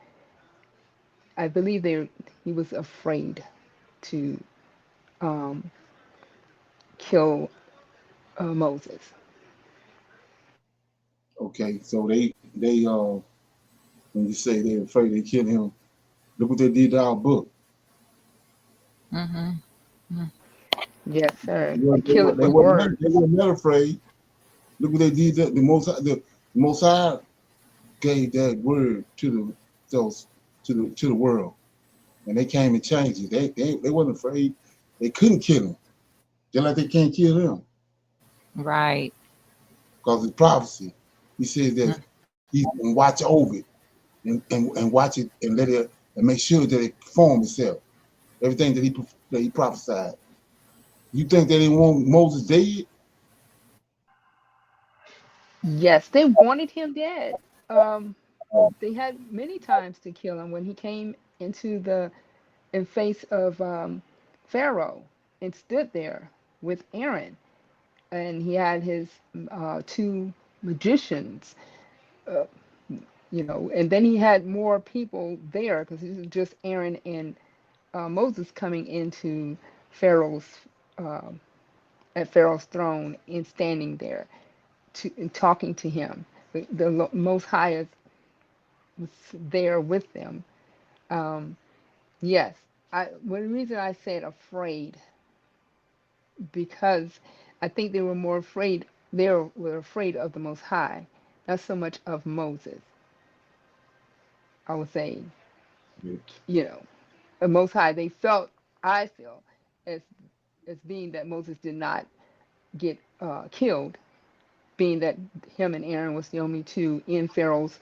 I believe he was afraid to kill Moses. Okay, so they when you say they're afraid they kill him, look what they did to our book. Yes, sir. They kill it with words. They were not afraid. Look what they did. The Most High gave that word to the world, and they came and changed it. They wasn't afraid. They couldn't kill him, just like they can't kill him. Right. Because it's prophecy. He says that he's gonna watch over it and watch it and let it and make sure that it perform itself. Everything that he prophesied. You think they didn't want Moses dead? Yes, they wanted him dead. They had many times to kill him when he came in face of Pharaoh and stood there with Aaron, and he had his two magicians, and then he had more people there because it was just Aaron and Moses coming into at Pharaoh's throne and standing there and talking to him. The Most High was there with them. Yes, the reason I said afraid, because I think they were more afraid. They were afraid of the Most High, not so much of Moses. I would say, the Most High. I feel, as being that Moses did not get killed, being that him and Aaron was the only two in Pharaoh's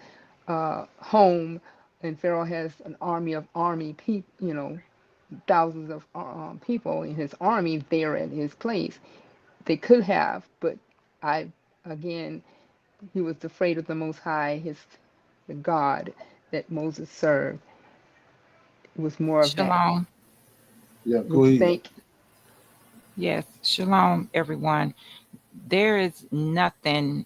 home, and Pharaoh has an army people, thousands of people in his army there at his place. They could have, but he was afraid of the Most High, the God that Moses served. It was more of that. Shalom. Yeah, go ahead. Yes, shalom, everyone. There is nothing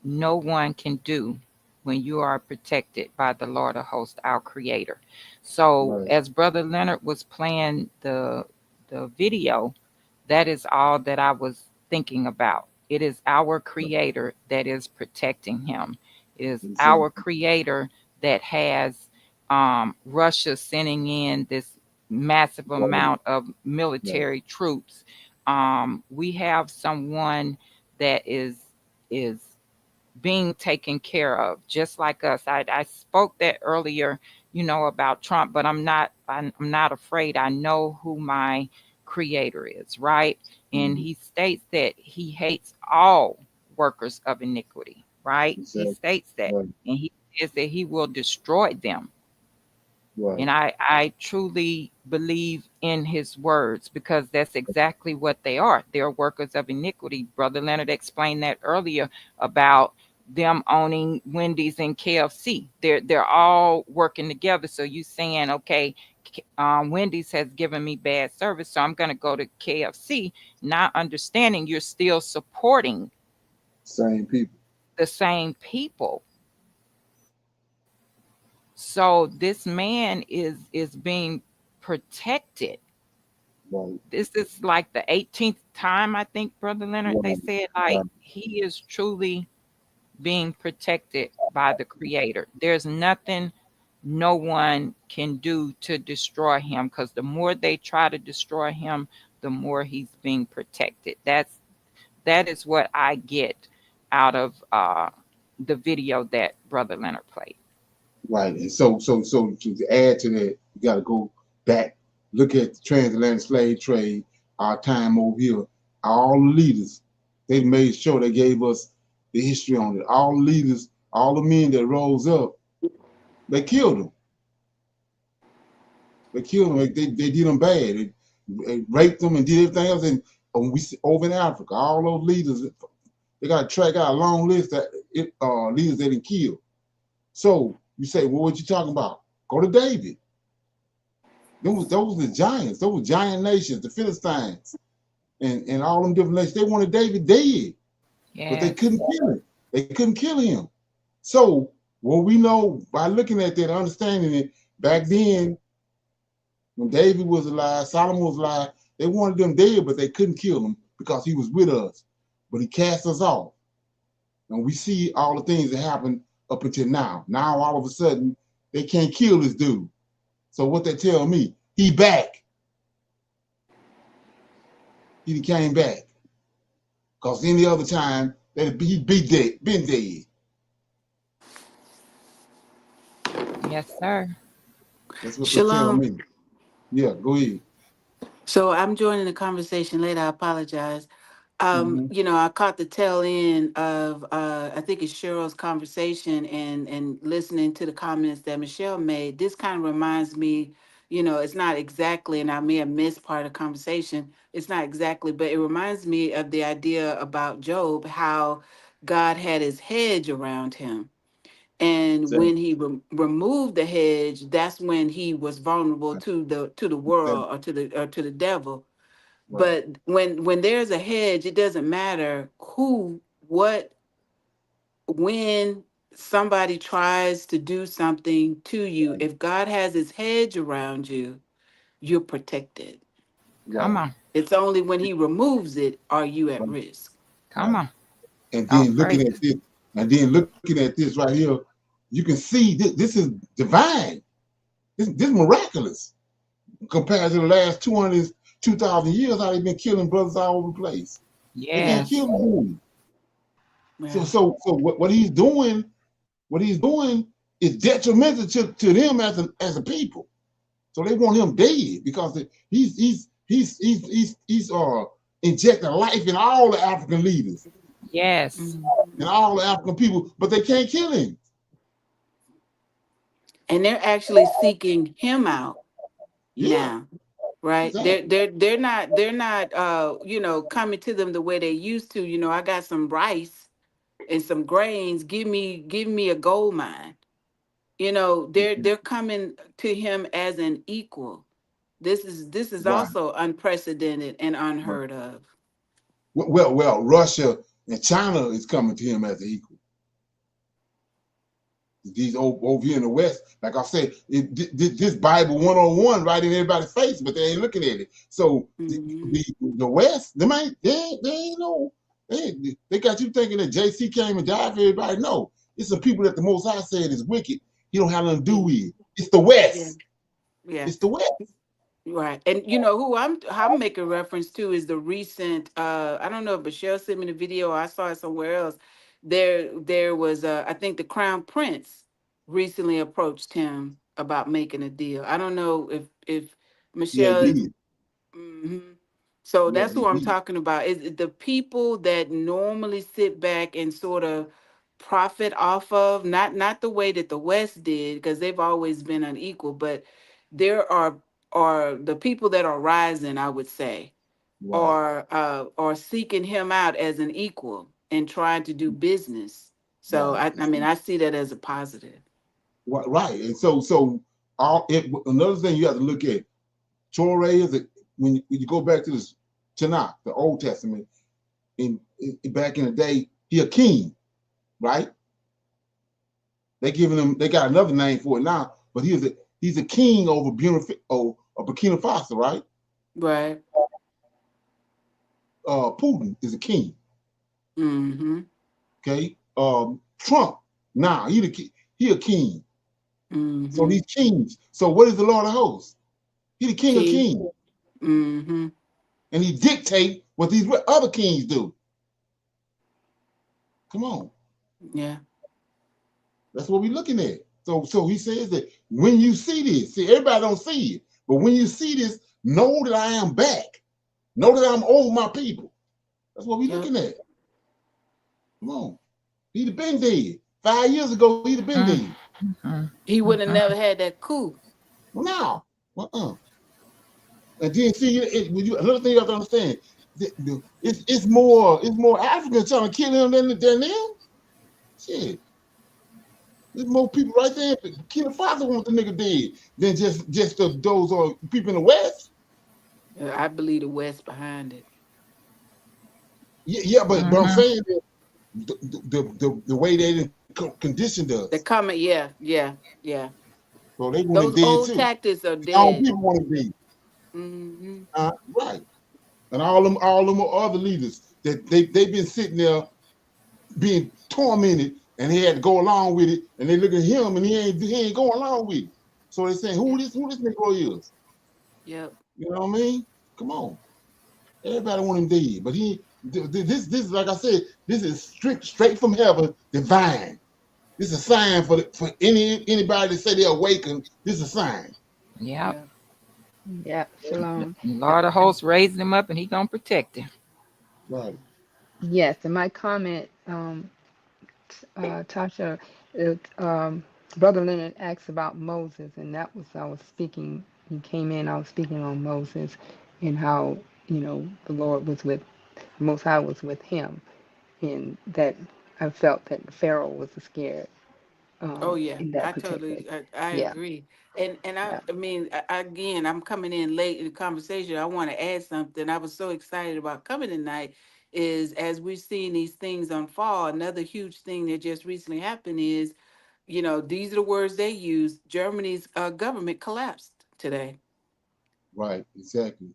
no one can do when you are protected by the Lord of hosts, our creator. So Right. as Brother Leonard was playing the video, that is all that I was thinking about. It is our creator that is protecting him. It is our Exactly. creator that has Russia sending in this massive amount of Right. military troops. We have someone that is being taken care of, just like us. I spoke that earlier, about Trump, but I'm not afraid. I know who my creator is, right? And Mhm. he states that he hates all workers of iniquity, right? He Exactly. states that. Right. And he says that he will destroy them. Right. And I truly believe in his words because that's exactly what they are. They're workers of iniquity. Brother Leonard explained that earlier about them owning Wendy's and KFC. They're all working together. So you saying, okay, Wendy's has given me bad service, so I'm going to go to KFC, not understanding you're still supporting Same people. the same people. So this man is being protected. Right. This is like the 18th time, I think, Brother Leonard, they Right. said, like, Right. he is truly being protected by the creator. There's nothing no one can do to destroy him, because the more they try to destroy him, the more he's being protected. That is what I get out of the video that Brother Leonard played. Right. And so to add to that, you got to go back, look at the transatlantic slave trade, our time over here. All the leaders, they made sure they gave us the history on it. All the leaders, all the men that rose up, they killed them. They killed them. They did them bad. They raped them and did everything else. And we over in Africa, all those leaders, they got to track out a long list of leaders they didn't kill. So you say, well, what you talking about? Go to David. Those were the giants. Those were giant nations, the Philistines, and all them different nations. They wanted David dead, but they Yes. couldn't kill him. They couldn't kill him. So what we know by looking at that, understanding it, back then, when David was alive, Solomon was alive, they wanted them dead, but they couldn't kill him because he was with us. But he cast us off. And we see all the things that happened up until now. Now all of a sudden, they can't kill this dude. So what they tell me, he back. He came back. Because any other time, he'd be dead, been dead. Yes, sir. That's what they tell Shalom. me. Yeah, go ahead. So I'm joining the conversation late. I apologize. Mhm. I caught the tail end of I think it's Cheryl's conversation and listening to the comments that Michelle made. This kind of reminds me, it's not exactly, and I may have missed part of the conversation. It's not exactly, but it reminds me of the idea about Job, how God had his hedge around him. And Exactly. when he removed the hedge, that's when he was vulnerable to the world or to the devil. Right. But when there's a hedge, it doesn't matter who, what, when somebody tries to do something to you. If God has his hedge around you, you're protected. Come Right. on. It's only when he removes it are you at Right. risk. Come Right. on. And All then looking at praises. this, right here, you can see this is divine. This miraculous compared to the last 2,000 years, how they've been killing brothers all over the place. They can't Yes. kill them. Yeah. So what he's doing is detrimental to them as a people. So they want him dead because he's injecting life in all the African leaders Yes. and all the African people, but they can't kill him. And they're actually seeking him out Yeah, now. Right. They're exactly. they're they're not coming to them the way they used to. I got some rice and some grains. Give me a gold mine. They're coming to him as an equal. This is Right. also unprecedented and unheard of. Well, Russia and China is coming to him as an equal. These over here in the West, like I said, this Bible 101 right in everybody's face, but they ain't looking at it. So the West, they ain't no, they got you thinking that JC came and died for everybody. No, it's some people that the Most High said is wicked. He don't have nothing to do with. It's the West. Yeah. It's the West. Right. And you know who I'm making reference to is the recent I don't know if Michelle sent me the video or I saw it somewhere else. There was I think the Crown Prince recently approached him about making a deal. I don't know if Michelle is So that's who I'm talking about. Is the people that normally sit back and sort of profit off of, not the way that the West did, because they've always been unequal, but there are the people that are rising, I would say, are seeking him out as an equal and trying to do business. So I mean, I see that as a positive. Right. And so another thing you have to look at, Torah is that when you go back to this Tanakh, the Old Testament, back in the day, he a king, right? They got another name for it now, but he's a king over Burkina Faso, right? Right. Putin is a king. Mm-hmm. Okay. Trump, now he a king. Mm-hmm. So these kings. So what is the Lord of hosts? He the king of kings. Mm-hmm. And he dictate what these other kings do. Come on. Yeah. That's what we're looking at. So he says that when you see this, see, everybody don't see it, but when you see this, know that I am back. Know that I'm over my people. That's what we're looking at. Come on. He'd have been dead. 5 years ago, he'd have been dead. He would have never had that coup. No. And then see, another thing you have to understand, it's more Africans trying to kill him than them. Shit. There's more people right there. Burkina Faso wants the nigga dead than just those people in the West. I believe the West behind it. Yeah, but I'm saying that the way they conditioned us. They're coming, yeah. So they want those dead old too. tactics are dead. All people want to be. Right. And all them other leaders that they've been sitting there being tormented, and he had to go along with it, and they look at him and he ain't going along with it. So they saying, who this Negro is? Yep. You know what I mean? Come on. Everybody want him dead. But this is like I said, this is straight from heaven, divine. This is a sign for anybody that say they're awakened. This is a sign. Yeah. Yeah. Shalom. Lord of hosts raising him up and he gonna protect him. Right. Yes, and my comment, Tasha, Brother Leonard asked about Moses, and that was I was speaking. He came in. I was speaking on Moses and how the Lord was with, the Most High was with him, and that I felt that Pharaoh was scared. Oh yeah, in that I particular. totally I Yeah. agree. And Yeah. I mean, again, I'm coming in late in the conversation. I want to add something. I was so excited about coming tonight. Is as we've seen these things unfold, another huge thing that just recently happened is, these are the words they use. Germany's government collapsed today. Right. Exactly.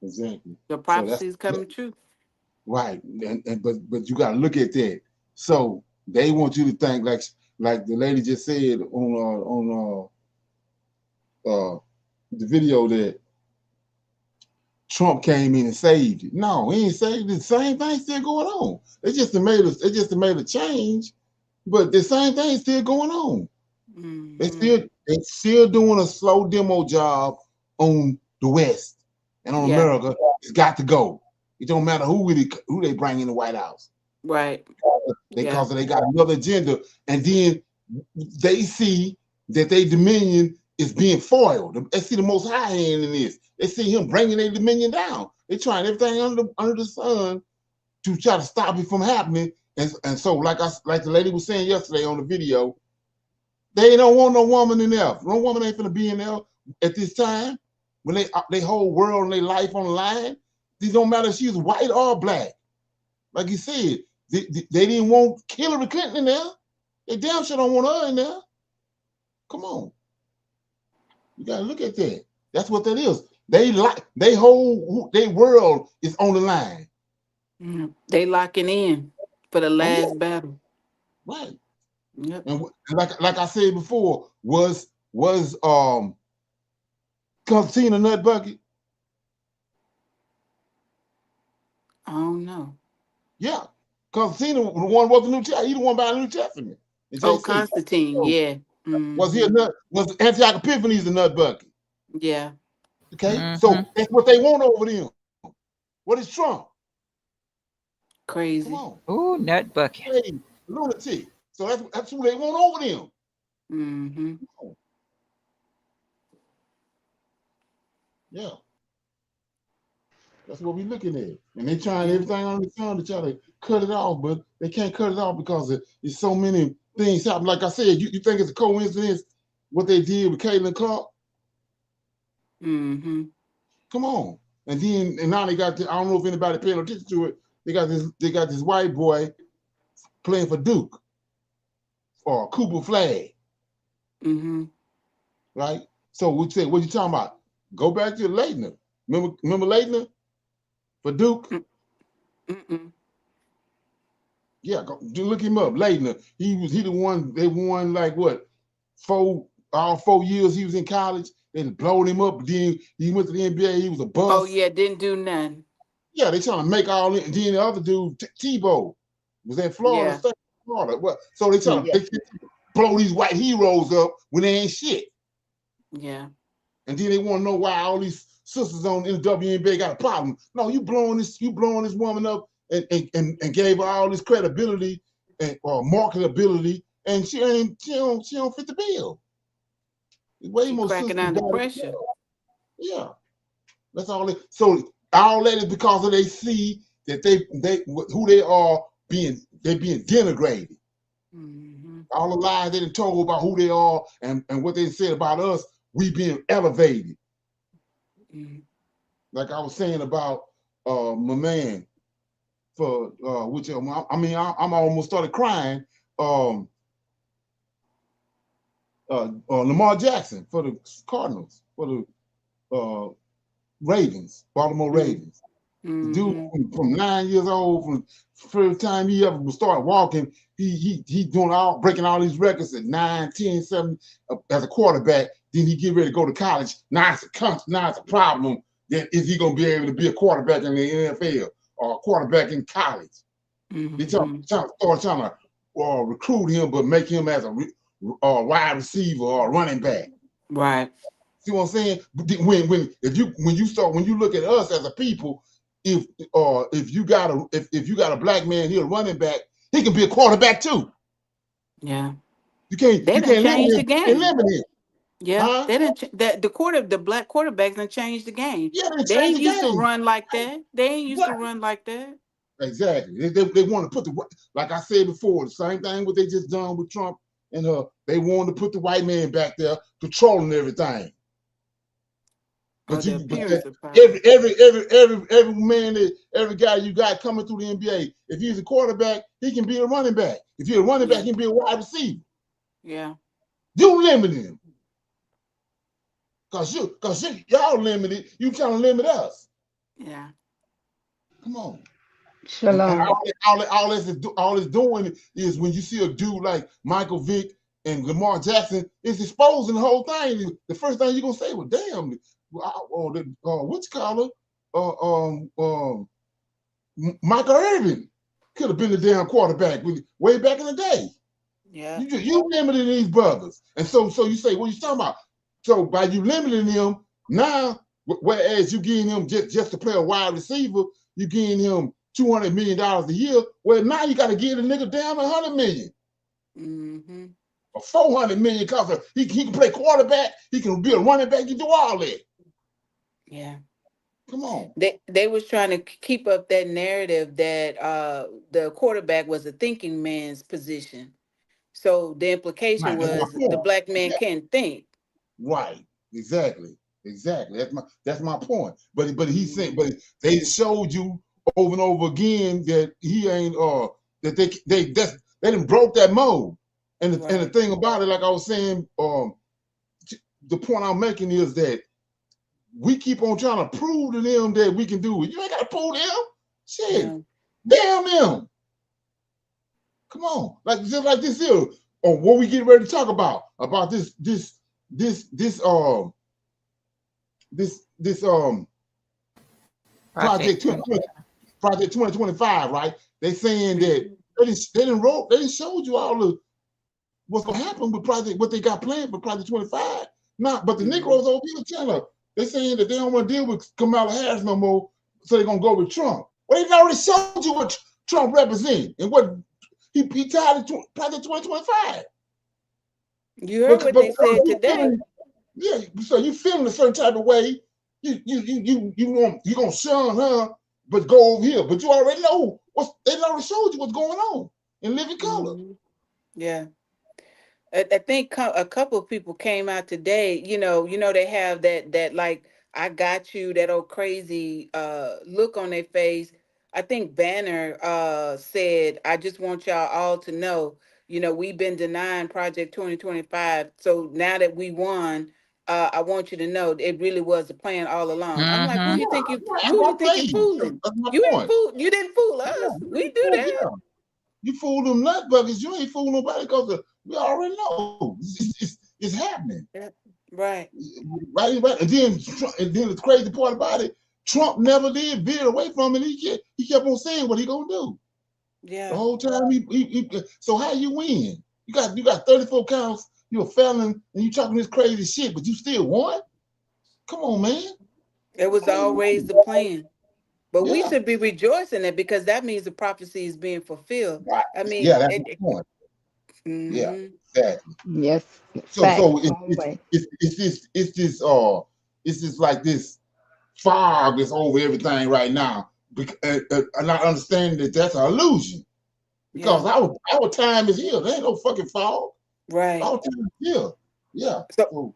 The prophecy is coming true. Right. But you got to look at that. So they want you to think like the lady just said on the video that Trump came in and saved it. No, he ain't saved it. The same thing still going on. They just made a change, but the same thing still going on. They still doing a slow demo job on the West and on America. It's got to go. It don't matter who they bring in the White House. Right. Because they got another agenda, and then they see that their dominion is being foiled. They see the Most High hand in this. They see him bringing their dominion down. They're trying everything under the sun to try to stop it from happening. And so, like the lady was saying yesterday on the video, they don't want no woman in there. No woman ain't finna be in there at this time. when they whole world and their life on the line. These don't matter if she's white or black. Like you said, they didn't want Hillary Clinton in there. They damn sure don't want her in there. Come on. You gotta look at that. That's what that is. They world is on the line. They locking in for the last battle. Right. Yep. And like I said before, was Constantine a nut bucket? I don't know. Yeah. Constantine the one was the New Testament. He the one buying the New Testament. Oh, Constantine, yeah. Was he a nut? Was Antioch Epiphanes the nut bucket? Yeah. Okay, so that's what they want over them. What is Trump? Crazy. Come on. Ooh, nut bucket. Crazy, lunatic. So that's who they want over them. Mm-hmm. Yeah. That's what we're looking at. And they trying everything on the sun to try to cut it off, but they can't cut it off because there's so many things happen. Like I said, you think it's a coincidence what they did with Caitlin Clark? Mm-hmm. Come on. And now they got I don't know if anybody paying attention to it. They got this white boy playing for Duke or Cooper Flag. Mm-hmm. Right? So we say, what you talking about? Go back to Leitner. Remember Leitner for Duke? Mm-mm. Yeah, look him up. Leitner. He the one they won like what? All 4 years he was in college. They blowed him up. Then he went to the NBA. He was a bust. Oh yeah, didn't do nothing. Yeah, they trying to make all it. And then the other dude, Tebow, was in Florida State. Florida. Well, so they trying to blow these white heroes up when they ain't shit. Yeah. And then they want to know why all these sisters in the WNBA got a problem. No, you blowing this woman up and gave her all this credibility and marketability, and she don't fit the bill. Way more cracking under pressure. Yeah, that's all. So all that is because they see that they who they are being denigrated. Mm-hmm. All the lies they done told about who they are and what they said about us, we being elevated. Mm-hmm. Like I was saying about my man for which I mean I'm almost started crying. Lamar Jackson for the Cardinals, for the Ravens, Baltimore Ravens. Mm-hmm. The dude from 9 years old, from the first time he ever started walking, he doing breaking all these records at 9, 10, 7 as a quarterback. Then he get ready to go to college. Now it's a problem. That is he gonna be able to be a quarterback in the NFL or a quarterback in college? Mm-hmm. They trying to recruit him, but make him as a wide receiver or running back. Right. See what I'm saying? When you look at us as a people, if you got a black man here running back, he can be a quarterback too. Yeah. You can't change the game. Limit him. Yeah, huh? They didn't. The black quarterbacks done changed the game. Yeah, they ain't used to run like that. They ain't used to run like that. Exactly. They want to put like I said before, the same thing what they just done with Trump and they wanted to put the white man back there controlling everything. But every man, every guy you got coming through the NBA, if he's a quarterback, he can be a running back. If you're a running back, he can be a wide receiver. Yeah. You limit him. Cause y'all limited, you trying to limit us. Yeah. Come on. Shalom. All it's doing is when you see a dude like Michael Vick and Lamar Jackson, it's exposing the whole thing. The first thing you're gonna say, well, damn, what's called Michael Irvin could have been the damn quarterback way back in the day. Yeah. You limited these brothers, and so you say, what are you talking about? So by you limiting them now, whereas you getting him just to play a wide receiver, you getting him $200 million a year. Well, now you got to give the nigga down $100 million. Mm-hmm. Or $400 million because he can play quarterback, he can be a running back, he can do all that. Yeah. Come on. They was trying to keep up that narrative that the quarterback was a thinking man's position. So the implication was the black man can't think. Right. Exactly. Exactly. That's my point. But he's saying, but they showed you over and over again that he ain't that they didn't broke that mold. And and the thing about it, like I was saying, the point I'm making is that we keep on trying to prove to them that we can do it. You ain't gotta prove them. Shit. Damn them. Come on. Like just like this here. Or what we get ready to talk about this Project 2025, right? They saying that they didn't showed you all of what's gonna happen with what they got planned for Project 25. But the Negroes over here telling her, they saying that they don't want to deal with Kamala Harris no more, so they're gonna go with Trump. Well, they already showed you what Trump represents and what he tied to Project 2025. You heard what they said today. Yeah, so you feeling a certain type of way. You gonna shun her, but go over here. But you already know they already showed you what's going on in living color. Yeah. I think a couple of people came out today. You know, they have that like I got you, that old crazy look on their face. I think Banner said, I just want y'all all to know, we've been denying Project 2025. So now that we won, I want you to know it really was a plan all along. I'm like, who you think you're fooling? You didn't fool us. We do that. Yeah. You fooled them nut buckets. You ain't fooled nobody because we already know it's happening. Yeah. Right. And then the crazy part about it, Trump never did veer away from it. He kept on saying what he gonna do. Yeah. The whole time so how you win? You got 34 counts. You're a felon and you talking this crazy shit, but you still won. Come on, man. It was always the plan. But we should be rejoicing it because that means the prophecy is being fulfilled. Right. I mean, that's the point. Yeah, exactly. Yes. So it's this like this fog that's over everything right now. And not understanding that that's an illusion. Because our time is here. There ain't no fucking fog. Right. Our time is here. Yeah. So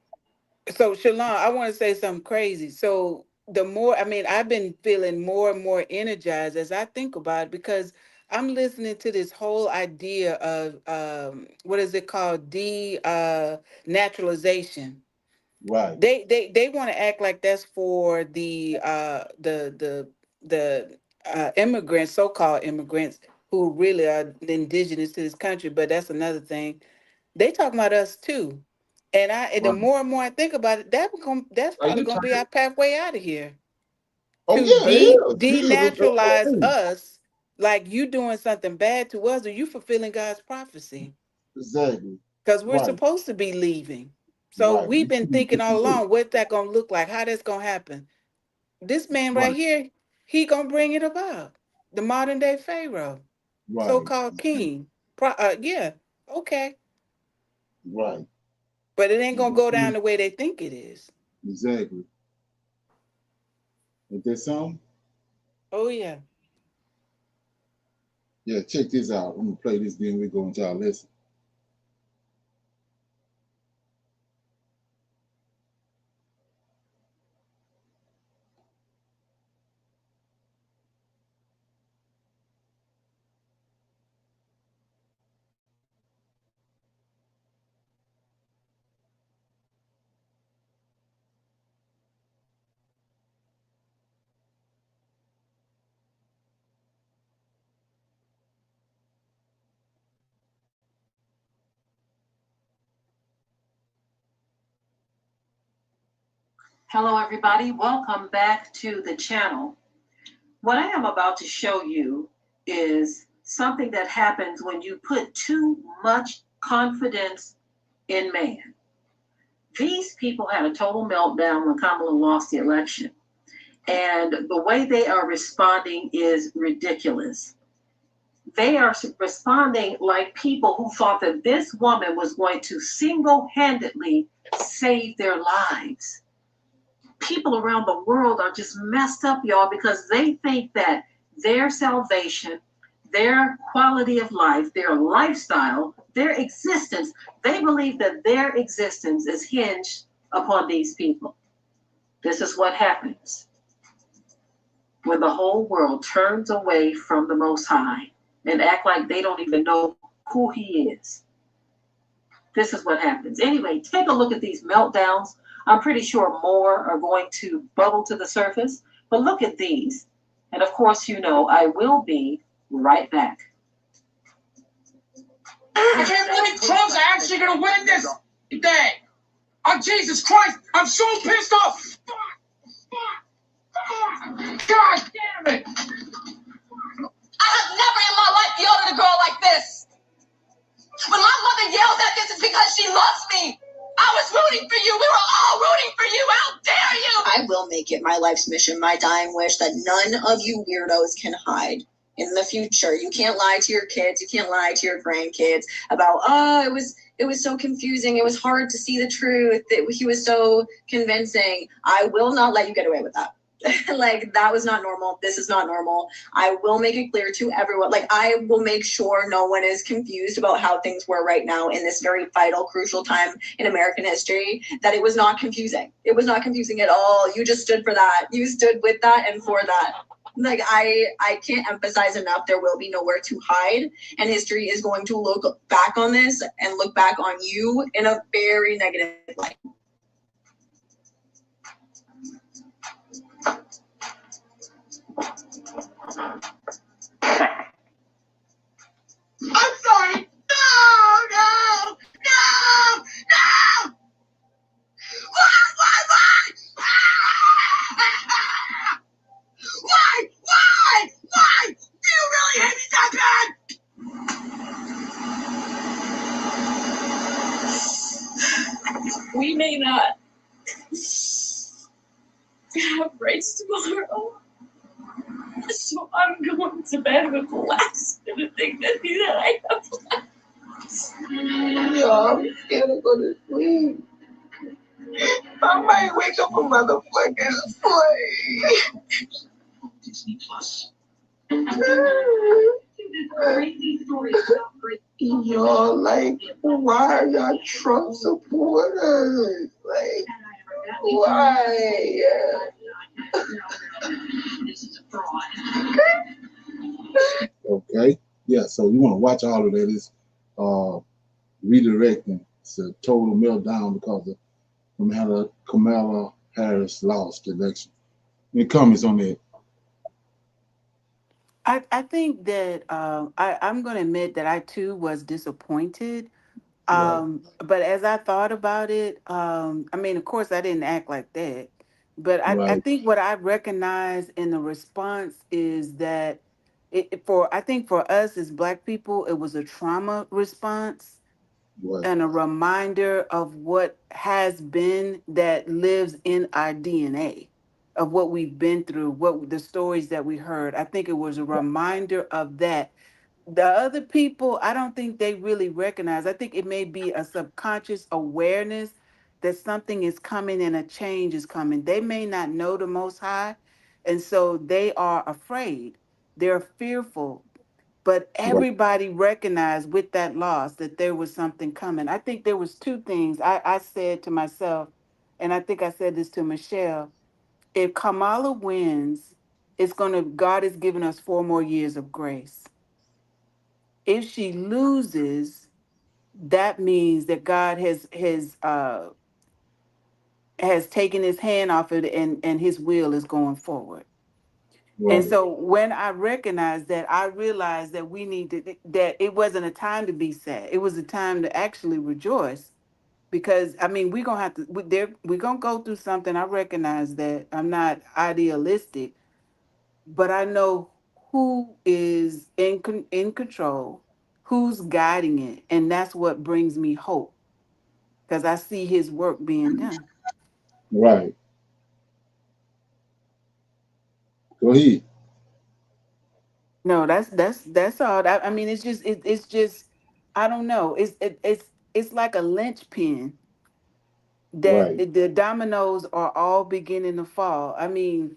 Shalon, I want to say something crazy. So the more, I've been feeling more and more energized as I think about it because I'm listening to this whole idea of what is it called? Naturalization. Right. They want to act like that's for the immigrants, so-called immigrants who really are indigenous to this country, but that's another thing. They talking about us too. And the more and more I think about it, that's probably gonna be our pathway out of here. Denaturalize us, like you doing something bad to us, or you fulfilling God's prophecy. Exactly. Because we're supposed to be leaving. So we've been thinking all along, what's that gonna look like? How that's gonna happen? This man right here, he gonna bring it about. The modern day Pharaoh, so-called king. Okay. Right. But it ain't gonna go down the way they think it is. Exactly. Is there something? Oh yeah. Yeah, check this out. I'm gonna play this, then we're going to y'all listen. Hello everybody, welcome back to the channel. What I am about to show you is something that happens when you put too much confidence in man. These people had a total meltdown when Kamala lost the election, and the way they are responding is ridiculous. They are responding like people who thought that this woman was going to single-handedly save their lives. People around the world are just messed up, y'all, because they think that their salvation, their quality of life, their lifestyle, their existence, they believe that their existence is hinged upon these people. This is what happens when the whole world turns away from the Most High and act like they don't even know who He is. This is what happens. Anyway, take a look at these meltdowns. I'm pretty sure more are going to bubble to the surface, but look at these. And of course, you know, I will be right back. I can't believe Trump's actually going to win this thing. Oh, Jesus Christ, I'm so pissed off. God damn it. I have never in my life yelled at a girl like this. When my mother yells at this, it's because she loves me. I was rooting for you. We were all rooting for you. How dare you? I will make it my life's mission, my dying wish, that none of you weirdos can hide in the future. You can't lie to your kids. You can't lie to your grandkids about, oh, it was so confusing. It was hard to see the truth. He was so convincing. I will not let you get away with that. Like, that was not normal. This is not normal. I will make it clear to everyone. Like, I will make sure no one is confused about how things were right now in this very vital, crucial time in American history, that it was not confusing. It was not confusing at all. You just stood for that. You stood with that and for that. Like, I can't emphasize enough, there will be nowhere to hide. And history is going to look back on this and look back on you in a very negative light. I'm sorry. No. Why? Do you really hate me that bad? We may not have rights tomorrow. So I'm going to bed with the last of the dignity that I have left. Yeah, I'm scared to go to sleep. I might wake up a motherfucking slave. Disney Plus. Y'all, like, why are y'all Trump supporters? Like, why? Okay. Yeah, so you want to watch all of that. It's redirecting. It's a total meltdown because of Kamala Harris lost the election. Any comments on that? I think that I'm going to admit that I too was disappointed. But as I thought about it, I mean, of course, I didn't act like that. But I think what I recognize in the response is that I think for us as Black people, it was a trauma response and a reminder of what has been that lives in our DNA, of what we've been through, what the stories that we heard. I think it was a reminder of that. The other people, I don't think they really recognize. I think it may be a subconscious awareness that something is coming and a change is coming. They may not know the Most High, and so they are afraid. They're fearful. But everybody recognized with that loss that there was something coming. I think there was two things I said to myself, and I think I said this to Michelle. If Kamala wins, God has given us 4 more years of grace. If she loses, that means that God has taken his hand off it and his will is going forward. And so when I recognized that, I realized that that it wasn't a time to be sad. It was a time to actually rejoice, because I mean, we're going to go through something. I recognize that. I'm not idealistic, but I know who is in control, who's guiding it, and that's what brings me hope, because I see his work being done. Right. Go ahead. No, that's all. I mean, it's just I don't know. It's like a linchpin that the dominoes are all beginning to fall. I mean,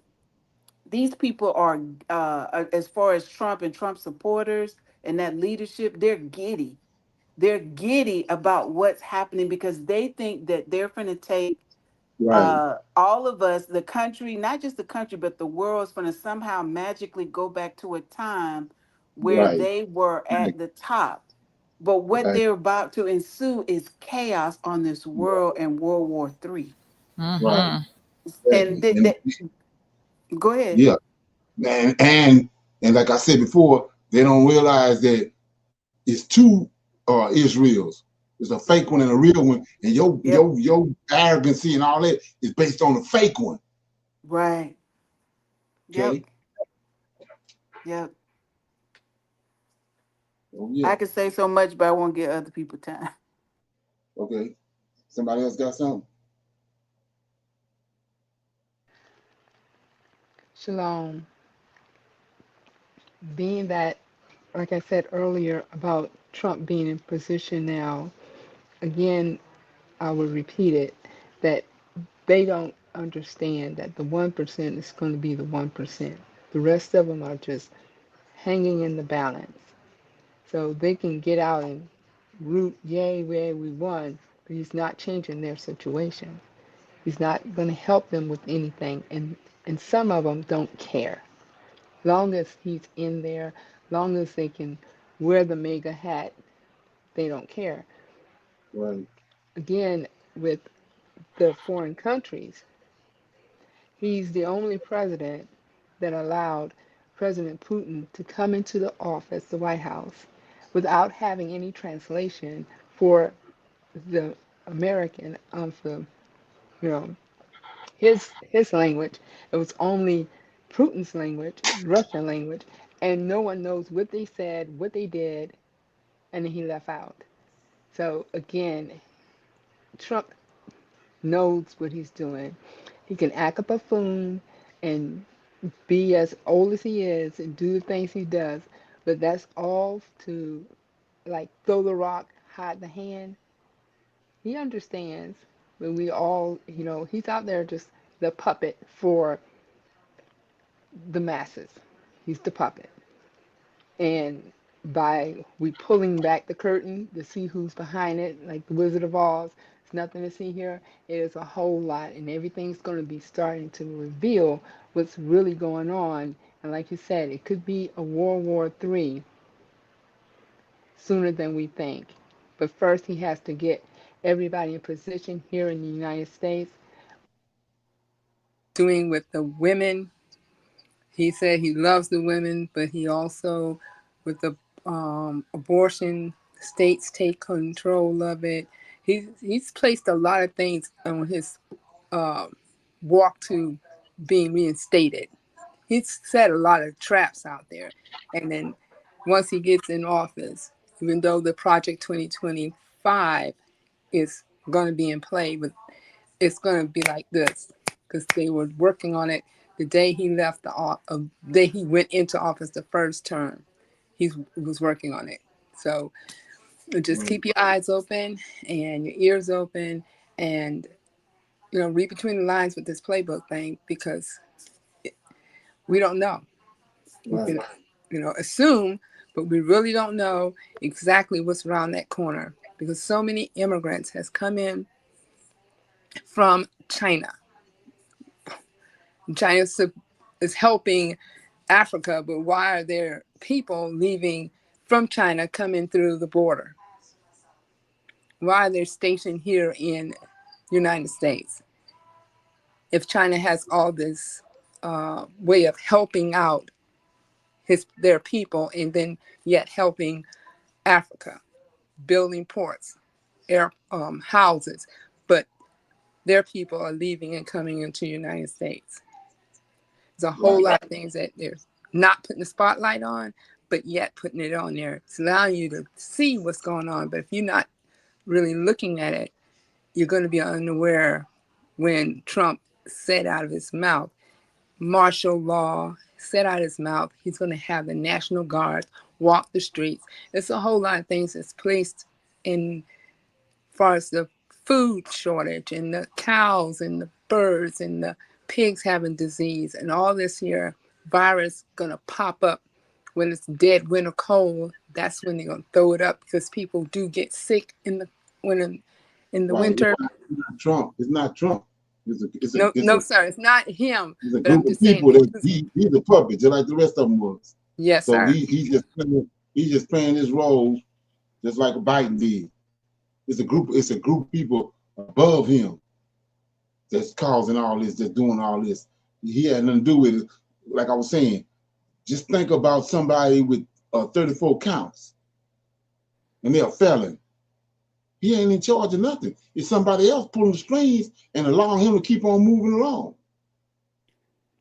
these people are as far as Trump and Trump supporters and that leadership, they're giddy. They're giddy about what's happening because they think that they're going to take Right. All of us, the country, not just the country, but the world's going to somehow magically go back to a time where Right. they were at the top. But what Right. they're about to ensue is chaos on this world and World War III. Right. And go ahead. Yeah. And like I said before, they don't realize that it's two Israels. There's a fake one and a real one, and your arrogancy and all that is based on the fake one. Right. Okay. Yep. Oh, yeah. I could say so much, but I won't give other people time. Okay. Somebody else got something? Shalom. Being that, like I said earlier, about Trump being in position now, again, I will repeat it, that they don't understand that the 1% is going to be the 1%. The rest of them are just hanging in the balance. So they can get out and root, yay, we won, but he's not changing their situation. He's not going to help them with anything. And some of them don't care. Long as he's in there, long as they can wear the MAGA hat, they don't care. Right. Again, with the foreign countries, he's the only president that allowed President Putin to come into the office, the White House, without having any translation for the American of the, his language. It was only Putin's language, Russian language, and no one knows what they said, what they did, and then he left out. So again, Trump knows what he's doing. He can act a buffoon and be as old as he is and do the things he does, but that's all to like throw the rock, hide the hand. He understands, but we all, he's out there just the puppet for the masses. He's the puppet. And by we pulling back the curtain to see who's behind it, like the Wizard of Oz, there's nothing to see here. It is a whole lot, and everything's going to be starting to reveal what's really going on. And like you said, it could be a World War III sooner than we think. But first, he has to get everybody in position here in the United States. Doing with the women, he said he loves the women, but he also, with the abortion, states take control of it. He's placed a lot of things on his walk to being reinstated. He's set a lot of traps out there. And then once he gets in office, even though the Project 2025 is going to be in play, but it's going to be like this because they were working on it the day he left the day he went into office the first term. He was working on it. So just keep your eyes open and your ears open, and read between the lines with this playbook thing, because we don't know. Right. We can, assume, but we really don't know exactly what's around that corner, because so many immigrants has come in from China. China is helping Africa, but why are there people leaving from China coming through the border? Why are they stationed here in the United States? If China has all this way of helping out their people, and then yet helping Africa, building ports, houses, but their people are leaving and coming into the United States. There's a whole lot of things that they're not putting the spotlight on, but yet putting it on there. It's allowing you to see what's going on. But if you're not really looking at it, you're going to be unaware when Trump said out of his mouth, martial law, said out of his mouth, he's going to have the National Guard walk the streets. It's a whole lot of things that's placed in as far as the food shortage and the cows and the birds and the pigs having disease and all this here virus going to pop up when it's dead winter cold. That's when they're going to throw it up, because people do get sick in the winter. It's not Trump. No, sir, it's not him. It's a But I'm group of just saying people that because he's a puppet, just like the rest of them was. yes, So sir. he's just playing his role, just like a Biden did. It's a group of people above him that's causing all this, that's doing all this. He had nothing to do with it. Like I was saying, just think about somebody with 34 counts, and they're a felon. He ain't in charge of nothing. It's somebody else pulling the strings and allowing him to keep on moving along.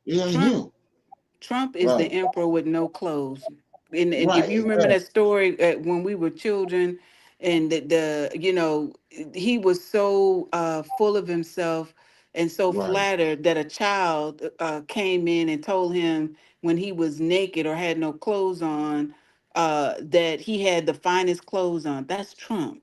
It ain't him. Trump is the emperor with no clothes. And if you remember that story when we were children, and he was so full of himself and so flattered that a child came in and told him when he was naked or had no clothes on that he had the finest clothes on. That's Trump.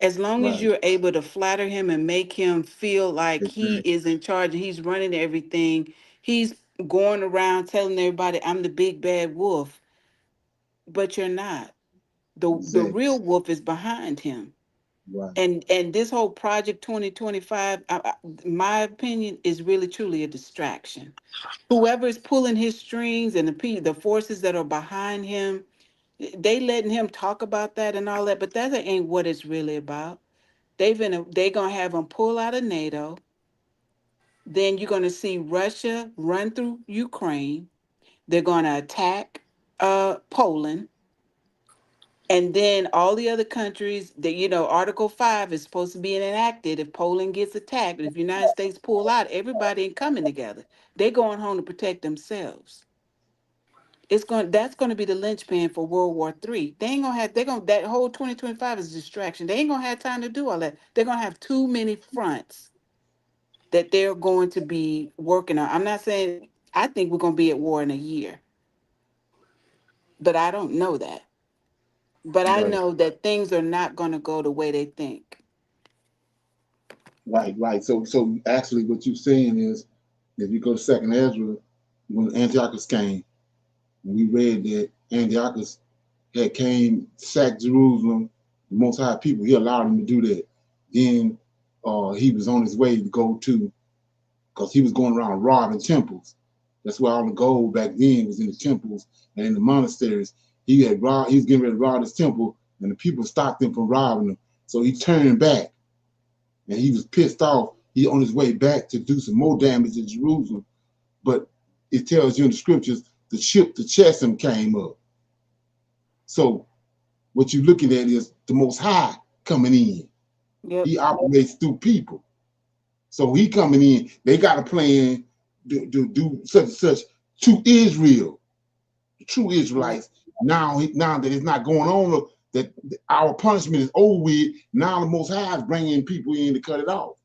As long as you're able to flatter him and make him feel like he is in charge and he's running everything, he's going around telling everybody, I'm the big bad wolf. But you're not. The real wolf is behind him. Right. And this whole Project 2025, my opinion, is really truly a distraction. Whoever is pulling his strings and the forces that are behind him, they letting him talk about that and all that, but that ain't what it's really about. They're gonna have him pull out of NATO. Then you're gonna see Russia run through Ukraine. They're gonna attack Poland. And then all the other countries that, Article 5 is supposed to be enacted if Poland gets attacked. But if the United States pull out, everybody ain't coming together. They're going home to protect themselves. That's gonna be the linchpin for World War III. That whole 2025 is a distraction. They ain't gonna have time to do all that. They're gonna have too many fronts that they're going to be working on. I'm not saying I think we're gonna be at war in a year, but I don't know that. But I know that things are not going to go the way they think. Right. So actually what you're saying is, if you go to 2nd Ezra, when Antiochus came, we read that Antiochus had came, sacked Jerusalem, the Most High people, he allowed him to do that. Then he was on his way to go to, because he was going around robbing temples. That's why all the gold back then was in the temples and in the monasteries. He was getting ready to rob his temple, and the people stopped him from robbing him. So he turned back, and he was pissed off. He on his way back to do some more damage to Jerusalem. But it tells you in the scriptures, the ship, the Chesem, came up. So what you're looking at is the Most High coming in. Yep. He operates through people. So he coming in, they got a plan to do such and such to Israel, the true Israelites. Now that it's not going on, that our punishment is over with, now the Most High is bringing people in to cut it off.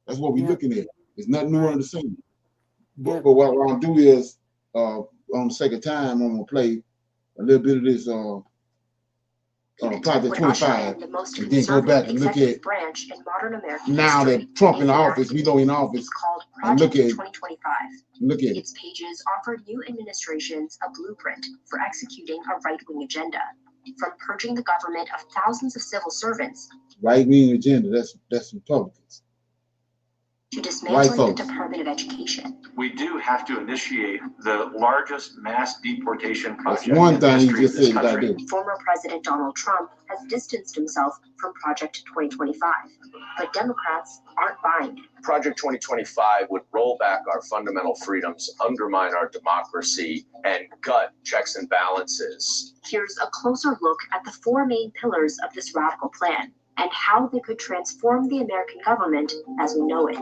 That's what we're looking at. There's nothing new under the sun. But what I'm going to do is, on the sake of time, I'm going to play a little bit of this Project 25, and then go back and look at now that Trump in office, we know in office, and look at 2025. Look at its pages offered new administrations a blueprint for executing a right-wing agenda, from purging the government of thousands of civil servants. Right-wing agenda, that's Republicans. To dismantling the Department of Education. We do have to initiate the largest mass deportation project in the history of this country. Former President Donald Trump has distanced himself from Project 2025, but Democrats aren't buying it. Project 2025 would roll back our fundamental freedoms, undermine our democracy, and gut checks and balances. Here's a closer look at the four main pillars of this radical plan and how they could transform the American government as we know it.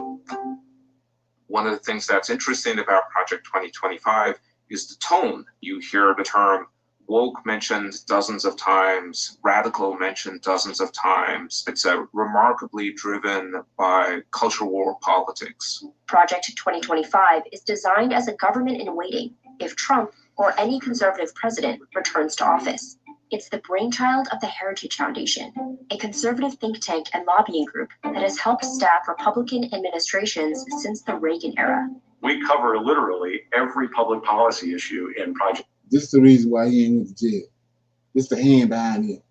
One of the things that's interesting about Project 2025 is the tone. You hear the term woke mentioned dozens of times, radical mentioned dozens of times. It's remarkably driven by culture war politics. Project 2025 is designed as a government in waiting if Trump or any conservative president returns to office. It's the brainchild of the Heritage Foundation, a conservative think tank and lobbying group that has helped staff Republican administrations since the Reagan era. We cover literally every public policy issue in Project. This is the reason why he ain't went to jail. This is the hand behind him.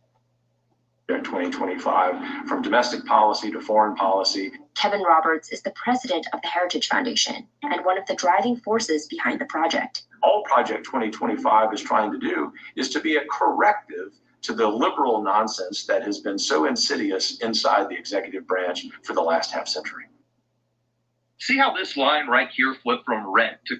2025, from domestic policy to foreign policy. Kevin Roberts is the president of the Heritage Foundation and one of the driving forces behind the project. All Project 2025 is trying to do is to be a corrective to the liberal nonsense that has been so insidious inside the executive branch for the last half century. See how this line right here flipped from red to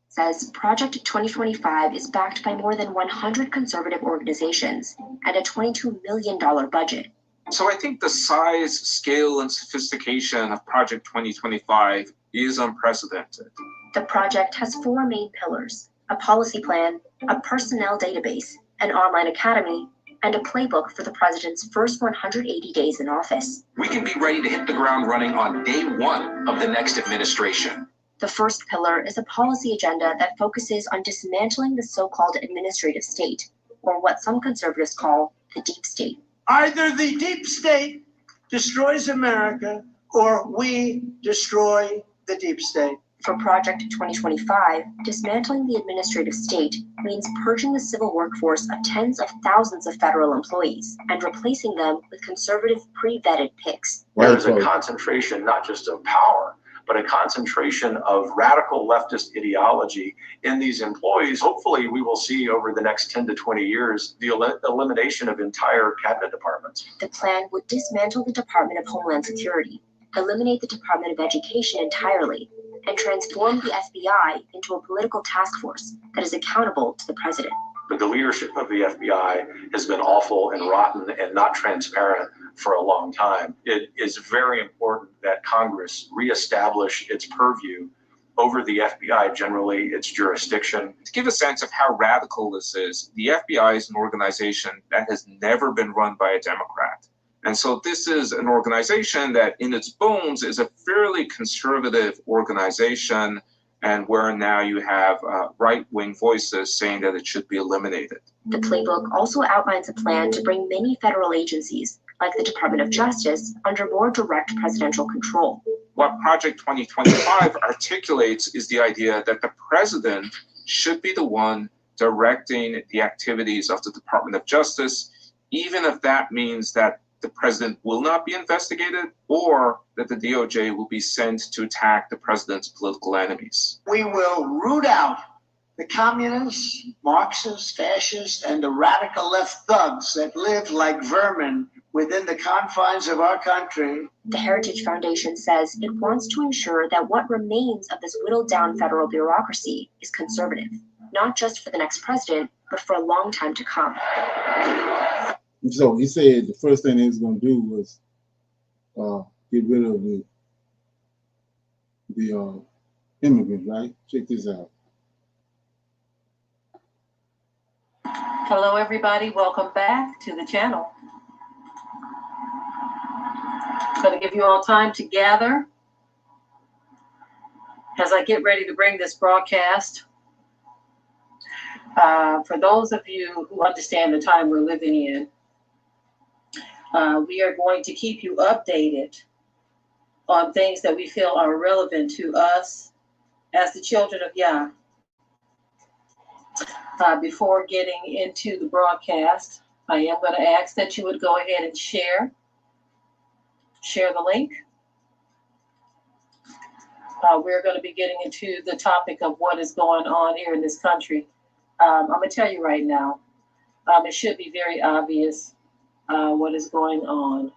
says Project 2025 is backed by more than 100 conservative organizations and a $22 million budget. So I think the size, scale, and sophistication of Project 2025 is unprecedented. The project has 4 main pillars: a policy plan, a personnel database, an online academy, and a playbook for the president's first 180 days in office. We can be ready to hit the ground running on day 1 of the next administration. The first pillar is a policy agenda that focuses on dismantling the so-called administrative state, or what some conservatives call the deep state. Either the deep state destroys America, or we destroy the deep state. For Project 2025, dismantling the administrative state means purging the civil workforce of tens of thousands of federal employees and replacing them with conservative pre-vetted picks. There's a concentration not just of power, but a concentration of radical leftist ideology in these employees. Hopefully, we will see over the next 10 to 20 years the elimination of entire cabinet departments. The plan would dismantle the Department of Homeland Security, eliminate the Department of Education entirely, and transform the FBI into a political task force that is accountable to the president. But the leadership of the FBI has been awful and rotten and not transparent for a long time. It is very important that Congress reestablish its purview over the FBI, generally its jurisdiction. To give a sense of how radical this is, the FBI is an organization that has never been run by a Democrat. And so this is an organization that in its bones is a fairly conservative organization, and where now you have right-wing voices saying that it should be eliminated. The playbook also outlines a plan to bring many federal agencies, like the Department of Justice, under more direct presidential control. What Project 2025 articulates is the idea that the president should be the one directing the activities of the Department of Justice, even if that means that the president will not be investigated or that the DOJ will be sent to attack the president's political enemies. We will root out the communists, Marxists, fascists, and the radical left thugs that live like vermin within the confines of our country. The Heritage Foundation says it wants to ensure that what remains of this whittled down federal bureaucracy is conservative, not just for the next president, but for a long time to come. So he said the first thing he was going to do was get rid of the immigrants, right? Check this out. Hello, everybody. Welcome back to the channel. Going to give you all time to gather as I get ready to bring this broadcast. For those of you who understand the time we're living in, we are going to keep you updated on things that we feel are relevant to us as the children of Yah. Before getting into the broadcast, I am going to ask that you would go ahead and share the link. We're going to be getting into the topic of what is going on here in this country. I'm going to tell you right now, it should be very obvious what is going on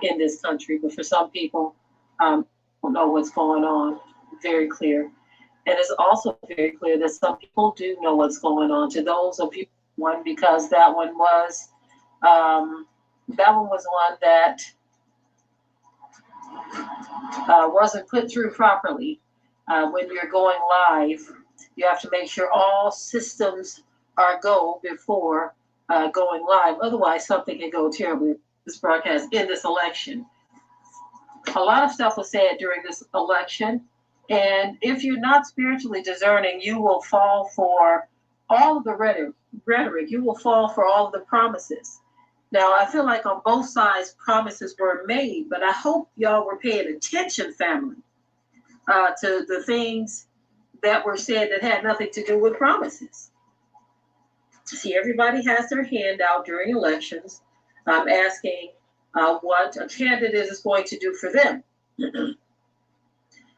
in this country, but for some people, don't know what's going on. Very clear. And it's also very clear that some people do know what's going on. To those of you, one, because that one was one that wasn't put through properly. When you're going live, you have to make sure all systems are go before going live. Otherwise, something can go terribly in this broadcast in this election. A lot of stuff was said during this election. And if you're not spiritually discerning, you will fall for all of the rhetoric. You will fall for all of the promises. Now, I feel like on both sides, promises were made, but I hope y'all were paying attention, family. to the things that were said that had nothing to do with promises. See, everybody has their hand out during elections, asking what a candidate is going to do for them.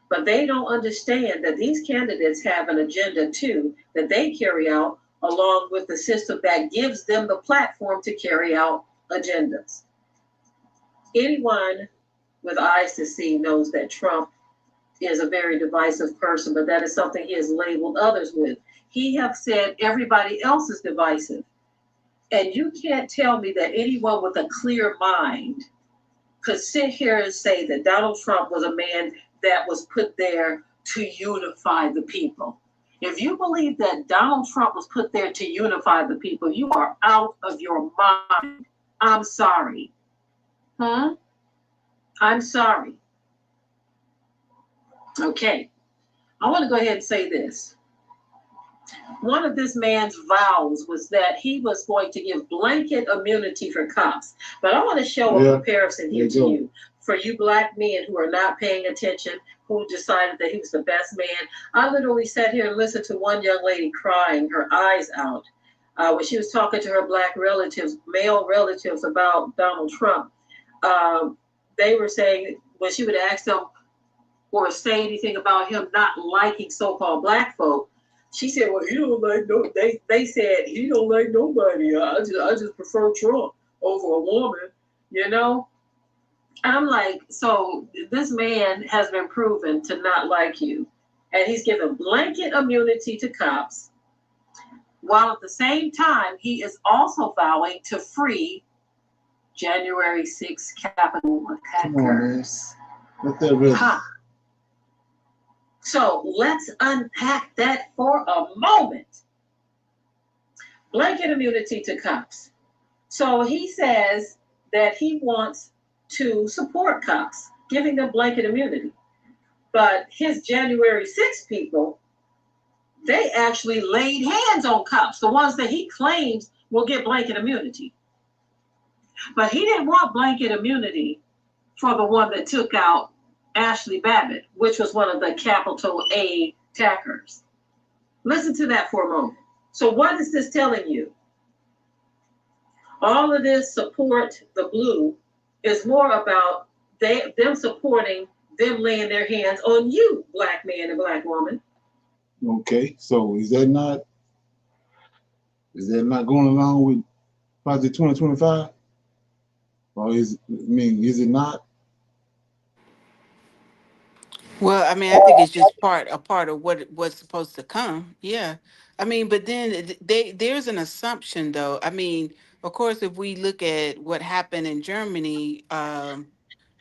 But they don't understand that these candidates have an agenda too that they carry out along with the system that gives them the platform to carry out agendas. Anyone with eyes to see knows that Trump is a very divisive person, but that is something he has labeled others with. He has said everybody else is divisive. And you can't tell me that anyone with a clear mind could sit here and say that Donald Trump was a man that was put there to unify the people. If you believe that Donald Trump was put there to unify the people, you are out of your mind. I'm sorry. I'm sorry. Okay. I want to go ahead and say this. One of this man's vows was that he was going to give blanket immunity for cops. But I want to show a comparison here to you. For you black men who are not paying attention, who decided that he was the best man. I literally sat here and listened to one young lady crying her eyes out when she was talking to her black relatives, male relatives, about Donald Trump. They were saying when she would ask them or say anything about him not liking so-called black folk, she said, well, he don't like no, they said he don't like nobody. I just prefer Trump over a woman, you know? I'm like, so this man has been proven to not like you. And he's given blanket immunity to cops, while at the same time, he is also vowing to free January 6th Capitol attackers. So let's unpack that for a moment. Blanket immunity to cops. So he says that he wants to support cops, giving them blanket immunity. But his January 6th people, they actually laid hands on cops, the ones that he claims will get blanket immunity. But he didn't want blanket immunity for the one that took out Ashley Babbitt, which was one of the capital A attackers. Listen to that for a moment. So what is this telling you? All of this support the blue is more about them supporting them laying their hands on you, black man and black woman. Okay, so is that not going along with Project 2025? Or is it not? Well, I mean, I think it's just a part of what's supposed to come. Yeah. I mean, but then there's an assumption though. I mean, of course, if we look at what happened in Germany,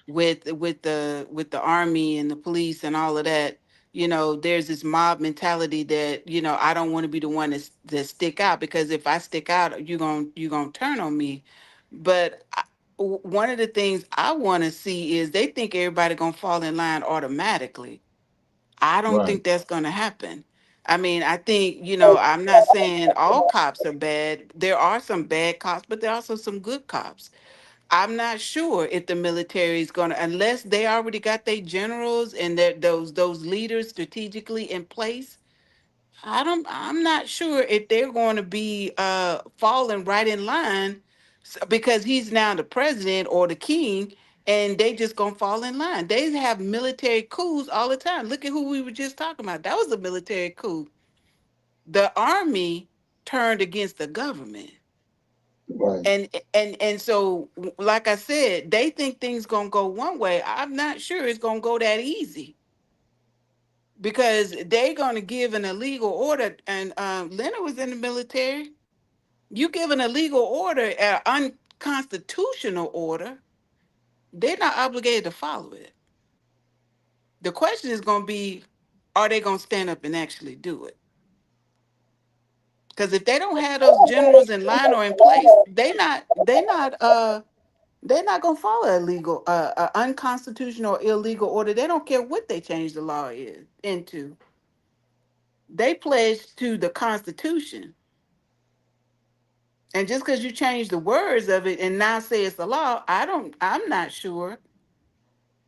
with the army and the police and all of that, there's this mob mentality that, I don't want to be the one that stick out, because if I stick out, you're gonna turn on me. But one of the things I want to see is they think everybody gonna fall in line automatically. I don't think that's gonna happen. I mean, I think, I'm not saying all cops are bad. There are some bad cops, but there are also some good cops. I'm not sure if the military is going to, unless they already got their generals and those leaders strategically in place. I'm not sure if they're going to be falling right in line, because he's now the president or the king, and they just gonna fall in line. They have military coups all the time. Look at who we were just talking about. That was a military coup. The army turned against the government. Right. And so, like I said, they think things gonna go one way. I'm not sure it's gonna go that easy, because they're gonna give an illegal order. And Leonard was in the military. You give an illegal order, an unconstitutional order, they're not obligated to follow it. The question is gonna be, are they gonna stand up and actually do it? Because if they don't have those generals in line or in place, they're not gonna follow a unconstitutional or illegal order. They don't care what they change the law into. They pledge to the Constitution, and just because you change the words of it and now say it's the law, I'm not sure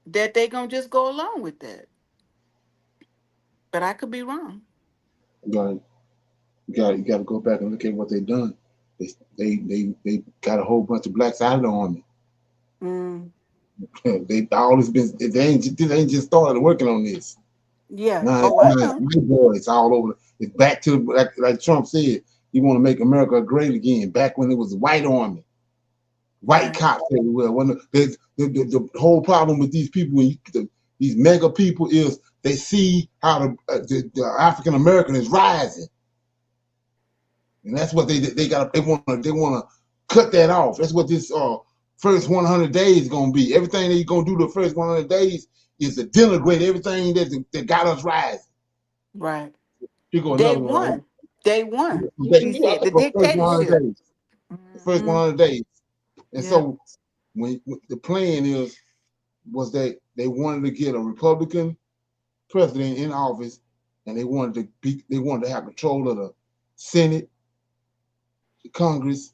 that they're gonna just go along with that. But I could be wrong. You got to go back and look at what they've done. They got a whole bunch of blacks out of the army. They ain't just started working on this. Yeah. Nine boys all over. It's back to like Trump said. You want to make America great again. Back when it was a white army, white cops everywhere. The whole problem with these people, these mega people, is they see how the African American is rising, and that's what they want to cut that off. That's what this first 100 days is gonna be. Everything they're gonna do the first 100 days is to denigrate everything that got us rising. Right. Day one. You said the dictatorship. The first 100 days. And so when the plan was that they wanted to get a Republican president in office, and they wanted to have control of the Senate, the Congress,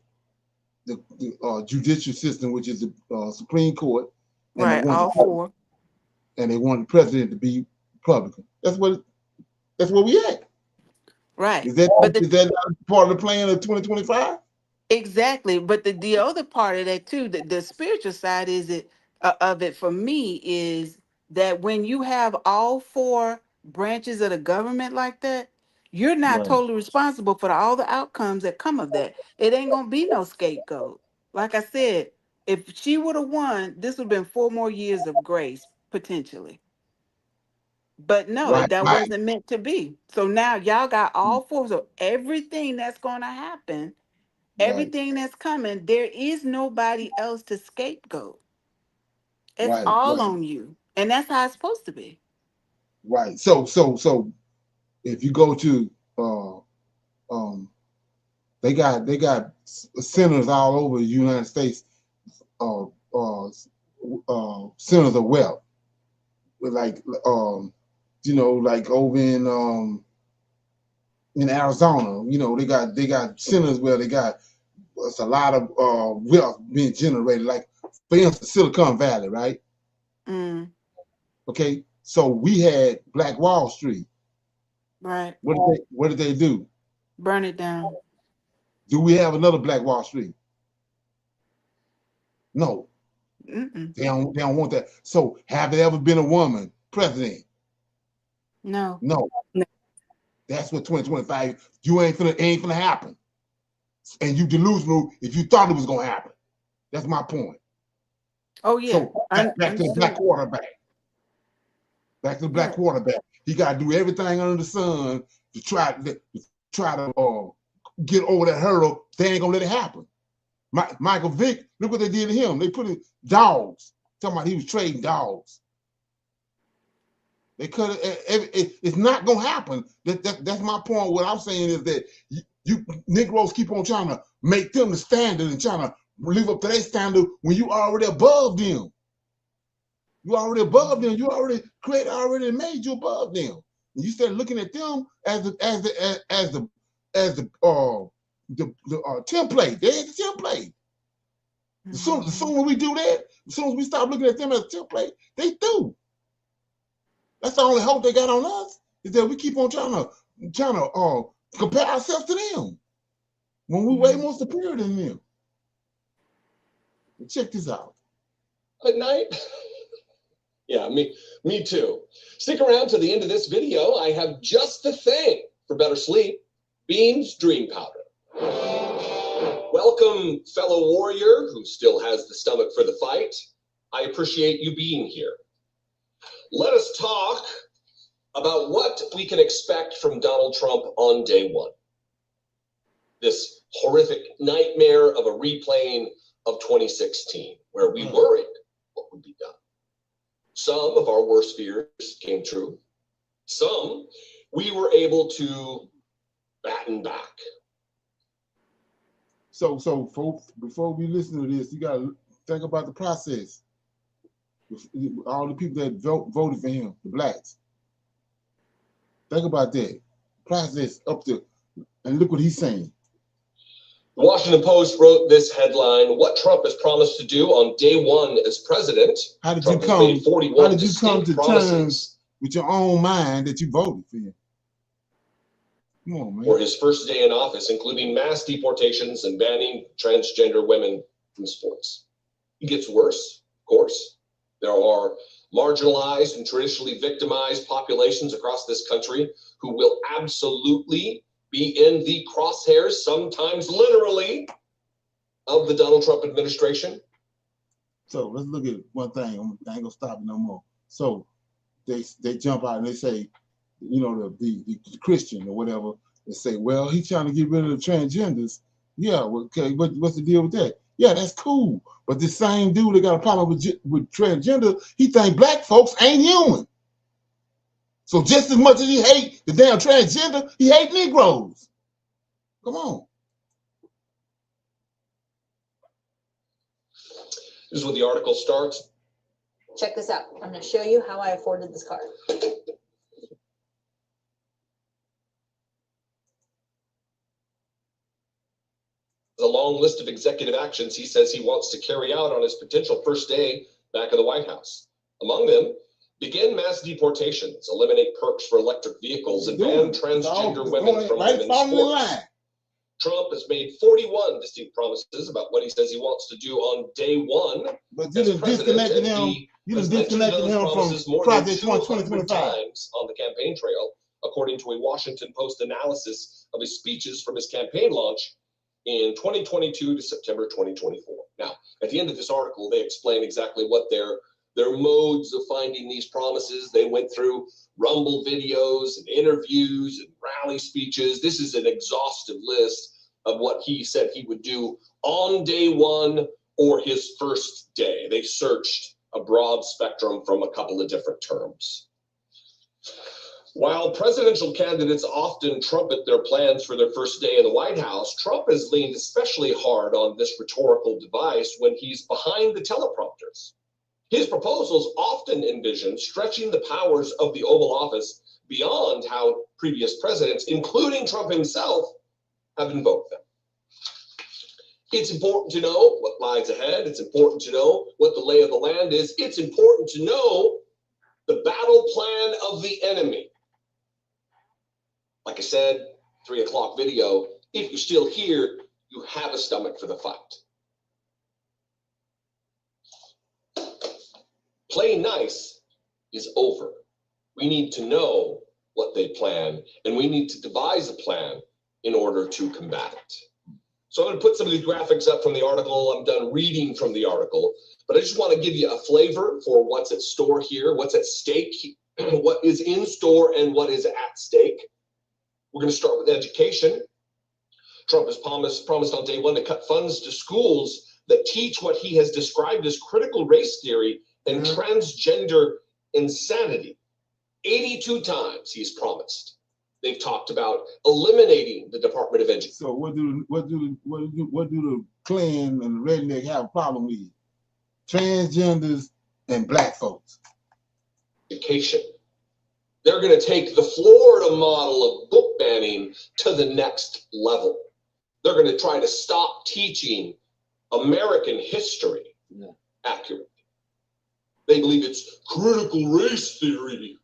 the judicial system, which is the Supreme Court. And all four. And they wanted the president to be Republican. That's where we at. Right. Is that not part of the plan of 2025? Exactly. But the other part of that too, the spiritual side of it for me is that when you have all four branches of the government like that, you're not totally responsible for all the outcomes that come of that. It ain't gonna be no scapegoat. Like I said, if she would have won, this would have been 4 more years of grace potentially. But no, that wasn't meant to be. So now y'all got all four. So everything that's going to happen, everything that's coming, there is nobody else to scapegoat. It's all on you. And that's how it's supposed to be. Right. So if you go to they got senators all over the United States, senators of wealth. Like like over in Arizona, they got centers where they got a lot of wealth being generated. Like for instance, Silicon Valley, right? Okay, so we had Black Wall Street. Right. What did they do? Burn it down. Do we have another Black Wall Street? No. They don't want that. So have there ever been a woman president? No. That's what 2025. Ain't finna happen. And you delusional if you thought it was gonna happen. That's my point. Oh yeah. So back to the black quarterback. Back to the black quarterback. He got to do everything under the sun to try to get over that hurdle. They ain't gonna let it happen. Michael Vick, look what they did to him. They put in dogs. Talking about he was trading dogs. They cut it. It's not gonna happen. That's my point. What I'm saying is that you Negroes keep on trying to make them the standard and trying to live up to their standard when you already above them. You already above them. You already made you above them. And you start looking at them as the template. They ain't the template. The sooner we do that, as soon as we stop looking at them as a template, they do. That's the only hope they got on us, is that we keep on trying to compare ourselves to them when we're way more superior than them. Check this out. Good night. Yeah, me too. Stick around to the end of this video. I have just the thing for better sleep. Beams Dream Powder. Welcome, fellow warrior who still has the stomach for the fight. I appreciate you being here. Let us talk about what we can expect from Donald Trump on day one. This horrific nightmare of a replaying of 2016, where we worried what would be done. Some of our worst fears came true. Some we were able to batten back. So folks, before we listen to this, you got to think about the process. All the people that voted for him, the blacks. Think about that process and look what he's saying. The Washington Post wrote this headline: "What Trump has promised to do on day one as president." How did you come to terms with your own mind that you voted for him. Come on, man. For his first day in office, including mass deportations and banning transgender women from sports. It gets worse, of course. There are marginalized and traditionally victimized populations across this country who will absolutely be in the crosshairs, sometimes literally, of the Donald Trump administration. So let's look at one thing. I ain't gonna stop it no more. So they jump out and they say, you know, the Christian or whatever, they say, well, he's trying to get rid of the transgenders. Yeah, okay, but what's the deal with that? Yeah, that's cool. But this same dude that got a problem with transgender, he think black folks ain't human. So just as much as he hate the damn transgender, he hate Negroes. Come on. This is where the article starts. Check this out. I'm going to show you how I afforded this car. A long list of executive actions he says he wants to carry out on his potential first day back in the White House. Among them, begin mass deportations, eliminate perks for electric vehicles, and ban transgender women from women's sports. Trump has made 41 distinct promises about what he says he wants to do on day one. But you just disconnected him. You just disconnected him from Project 2025 times on the campaign trail, according to a Washington Post analysis of his speeches from his campaign launch in 2022 to September 2024. Now, at the end of this article, they explain exactly what their modes of finding these promises. They went through Rumble videos and interviews and rally speeches. This is an exhaustive list of what he said he would do on day one or his first day. They searched a broad spectrum from a couple of different terms. While presidential candidates often trumpet their plans for their first day in the White House, Trump has leaned especially hard on this rhetorical device when he's behind the teleprompters. His proposals often envision stretching the powers of the Oval Office beyond how previous presidents, including Trump himself, have invoked them. It's important to know what lies ahead. It's important to know what the lay of the land is. It's important to know the battle plan of the enemy. Like I said, 3 o'clock video, if you're still here, you have a stomach for the fight. Play nice is over. We need to know what they plan, and we need to devise a plan in order to combat it. So I'm going to put some of these graphics up from the article. I'm done reading from the article, but I just want to give you a flavor for what's at store here, what's at stake, what is in store and what is at stake. We're going to start with education. Trump has promised on day one to cut funds to schools that teach what he has described as critical race theory and transgender insanity. 82 times he's promised. They've talked about eliminating the Department of Education. So what do the Klan and the redneck have a problem with? Transgenders and black folks. Education. They're going to take the Florida model of book banning to the next level. They're going to try to stop teaching American history accurately. They believe it's critical race theory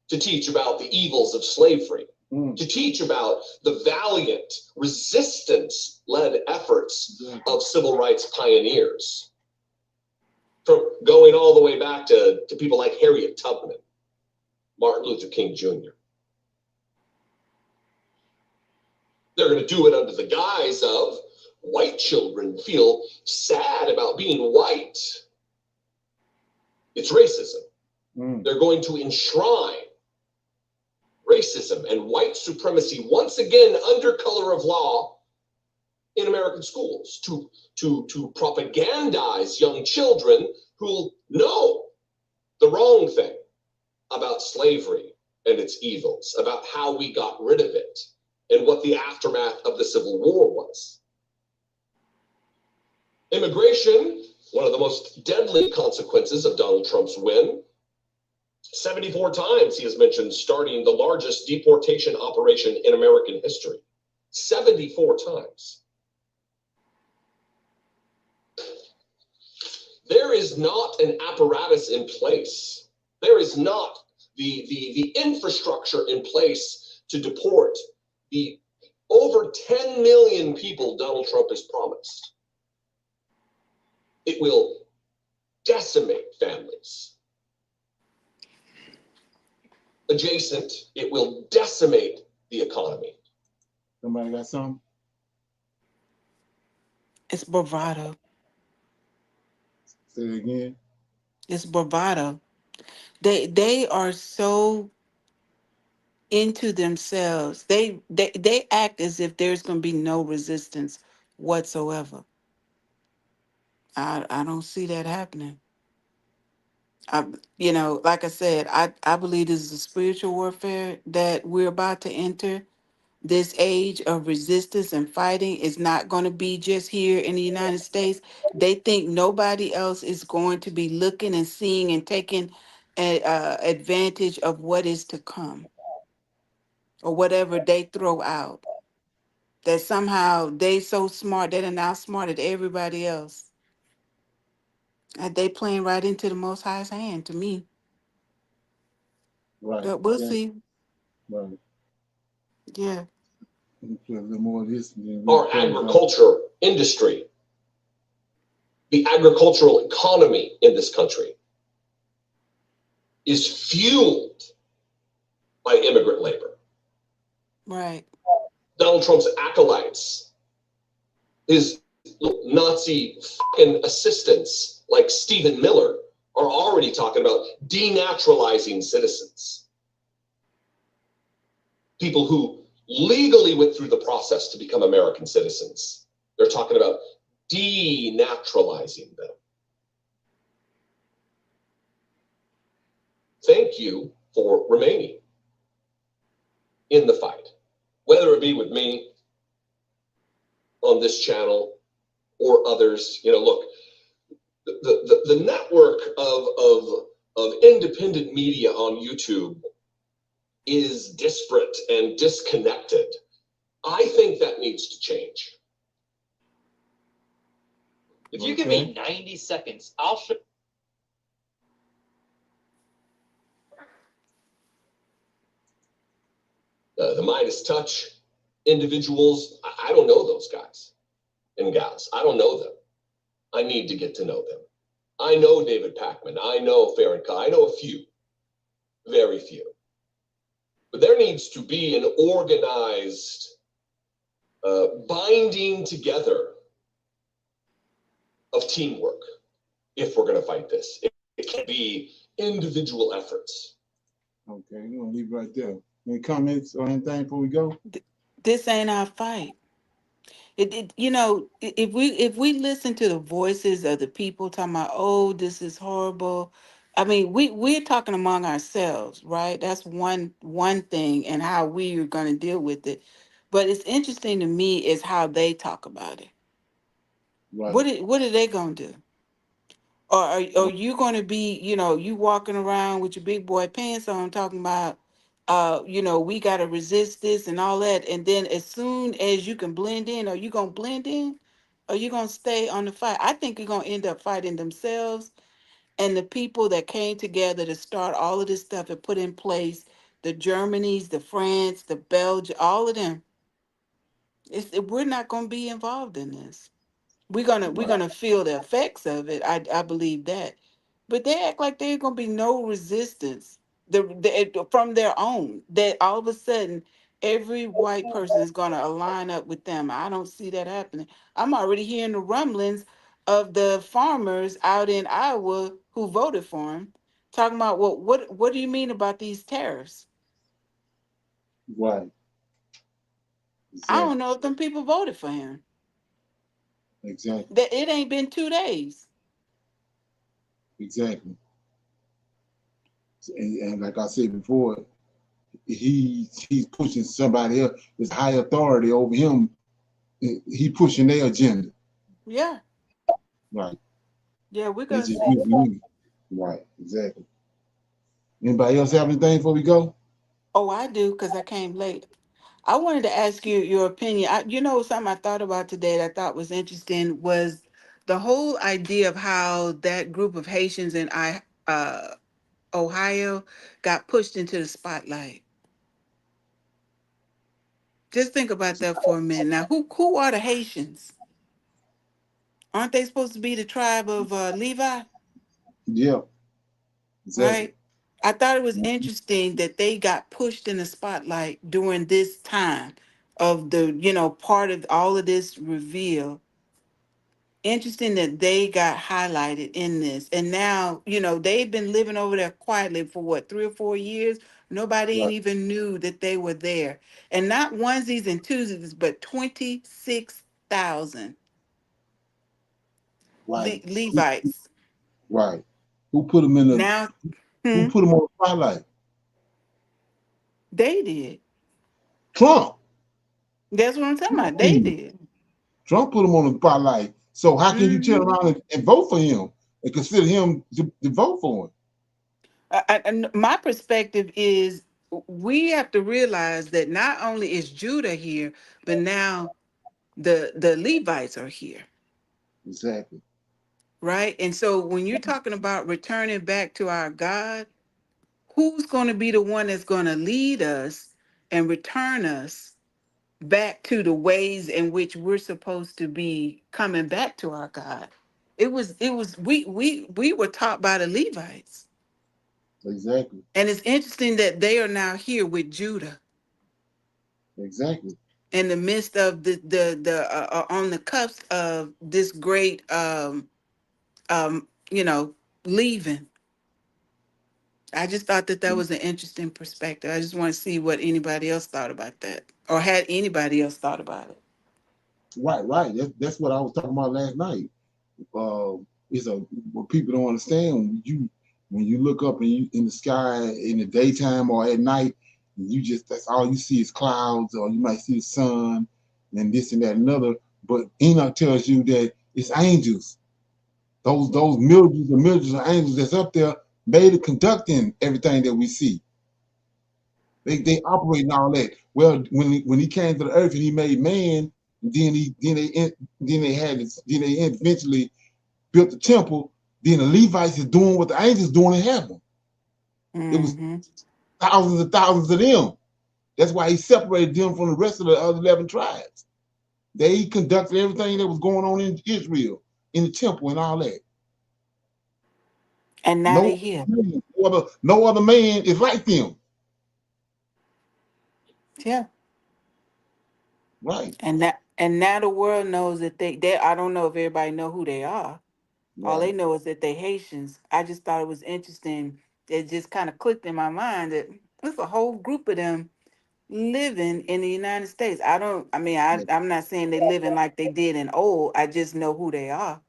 to teach about the evils of slavery, to teach about the valiant resistance-led efforts of civil rights pioneers, from going all the way back to people like Harriet Tubman, Martin Luther King Jr. They're going to do it under the guise of white children feel sad about being white. It's racism. They're going to enshrine racism and white supremacy once again under color of law in American schools to propagandize young children who know the wrong thing about slavery and its evils, about how we got rid of it and what the aftermath of the Civil War was. Immigration, one of the most deadly consequences of Donald Trump's win. 74 times he has mentioned starting the largest deportation operation in American history. 74 times. There is not an apparatus in place. There is not the infrastructure in place to deport the over 10 million people Donald Trump has promised. It will decimate families. Adjacent, it will decimate the economy. Somebody got something? It's bravado. Say it again. It's bravado. They are so into themselves. They act as if there's going to be no resistance whatsoever. I don't see that happening. Like I said, I believe this is a spiritual warfare that we're about to enter. This age of resistance and fighting is not going to be just here in the United States. They think nobody else is going to be looking and seeing and taking advantage of what is to come or whatever they throw out. That somehow they so smart, they're now outsmarted everybody else. And they playing right into the Most High's hand to me. Right. But we'll see. Right. Yeah. A little more of this. Our agriculture industry, the agricultural economy in this country is fueled by immigrant labor. Right. Donald Trump's acolytes, his Nazi fucking assistants like Stephen Miller, are already talking about denaturalizing citizens. People who legally went through the process to become American citizens. They're talking about denaturalizing them. Thank you for remaining in the fight, whether it be with me on this channel or others. Look, the network of independent media on YouTube is disparate and disconnected. I think that needs to change. If you give me 90 seconds, I'll show. The Midas Touch individuals, I don't know those guys and gals. I don't know them. I need to get to know them. I know David Pakman. I know Farron Kai. I know a few, very few. But there needs to be an organized binding together of teamwork if we're going to fight this. It can't be individual efforts. Okay, we're going to leave right there. Any comments or anything before we go? This ain't our fight. If we listen to the voices of the people talking about, oh, this is horrible. I mean, we're talking among ourselves, right? That's one thing, and how we are going to deal with it. But it's interesting to me is how they talk about it. Right. What are they going to do? Or are you going to be, you walking around with your big boy pants on talking about, we got to resist this and all that. And then as soon as you can blend in, are you going to blend in? Or are you going to stay on the fight? I think you're going to end up fighting themselves and the people that came together to start all of this stuff and put in place the Germanys, the France, the Belgium, all of them. We're not going to be involved in this. We're gonna feel the effects of it. I believe that, but they act like there's gonna be no resistance from their own. That all of a sudden every white person is gonna align up with them. I don't see that happening. I'm already hearing the rumblings of the farmers out in Iowa who voted for him, talking about, well, what do you mean about these tariffs? Right. Exactly. I don't know if them people voted for him. Exactly. That it ain't been 2 days. Exactly. And like I said before, he's pushing somebody else. There's high authority over him. He pushing their agenda. Yeah. Right. Yeah, we're gonna see. Right. Exactly. Anybody else have anything before we go? Oh, I do, because I came late. I wanted to ask you your opinion. Something I thought about today that I thought was interesting was the whole idea of how that group of Haitians in Ohio got pushed into the spotlight. Just think about that for a minute. Now, who are the Haitians? Aren't they supposed to be the tribe of Levi? Yeah, exactly. Right? I thought it was interesting that they got pushed in the spotlight during this time of the, part of all of this reveal. Interesting that they got highlighted in this. And now, they've been living over there quietly for what, 3 or 4 years? Nobody Right. even knew that they were there. And not onesies and twosies, but 26,000 Right. Levites. Right. Who put them in the? Now, Who put them on the spotlight? they did. Trump. That's what I'm talking about. They did. Trump put him on the spotlight. So how can you turn around and vote for him and consider him to vote for him? And my perspective is we have to realize that not only is Judah here, but now the Levites are here. Exactly. Right? And so when you're talking about returning back to our God, who's going to be the one that's going to lead us and return us back to the ways in which we're supposed to be coming back to our God? We were taught by the Levites. Exactly. And it's interesting that they are now here with Judah. Exactly. In the midst of the on the cusp of this great leaving. I just thought that was an interesting perspective. I just want to see what anybody else thought about that, or had anybody else thought about it. Right. That's what I was talking about last night. What people don't understand when you look up and you in the sky in the daytime or at night, that's all you see is clouds, or you might see the sun and this and that and another. But Enoch tells you that it's angels. Those millions of angels that's up there made it conducting everything that we see. They operate in all that. Well, when he came to the earth and he made man, then they eventually built the temple. Then the Levites is doing what the angels doing in heaven. It was thousands and thousands of them. That's why he separated them from the rest of the other 11 tribes. They conducted everything that was going on in Israel, in the temple and all that. And now they're here. No other man is like them. Yeah. Right. And now the world knows that they I don't know if everybody know who they are. Right. All they know is that they Haitians. I just thought it was interesting. It just kind of clicked in my mind that there's a whole group of them living in the United States. I'm not saying they living like they did in old. I just know who they are.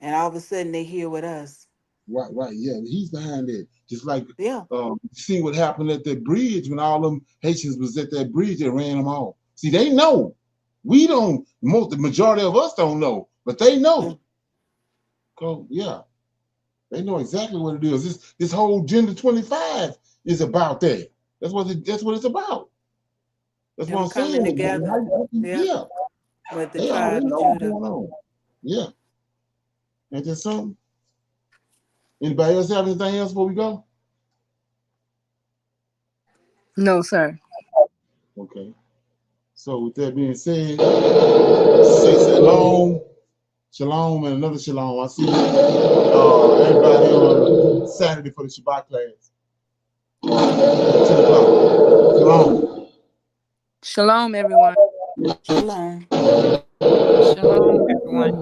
And all of a sudden they here with us. Right. Yeah, he's behind it. Just like see what happened at that bridge when all them Haitians was at that bridge that ran them off. See, they know. We don't. The majority of us don't know, but they know. So they know exactly what it is. This whole Agenda 25 is about that. That's what it's about. That's what I'm saying. Together. Yeah. With the tribe of Judah. Yeah. Ain't that something? Anybody else have anything else before we go? No, sir. Okay. So with that being said, say shalom, and another shalom. I see everybody on Saturday for the Shabbat class. 10 o'clock. Shalom. Shalom, everyone. Shalom. Shalom, everyone.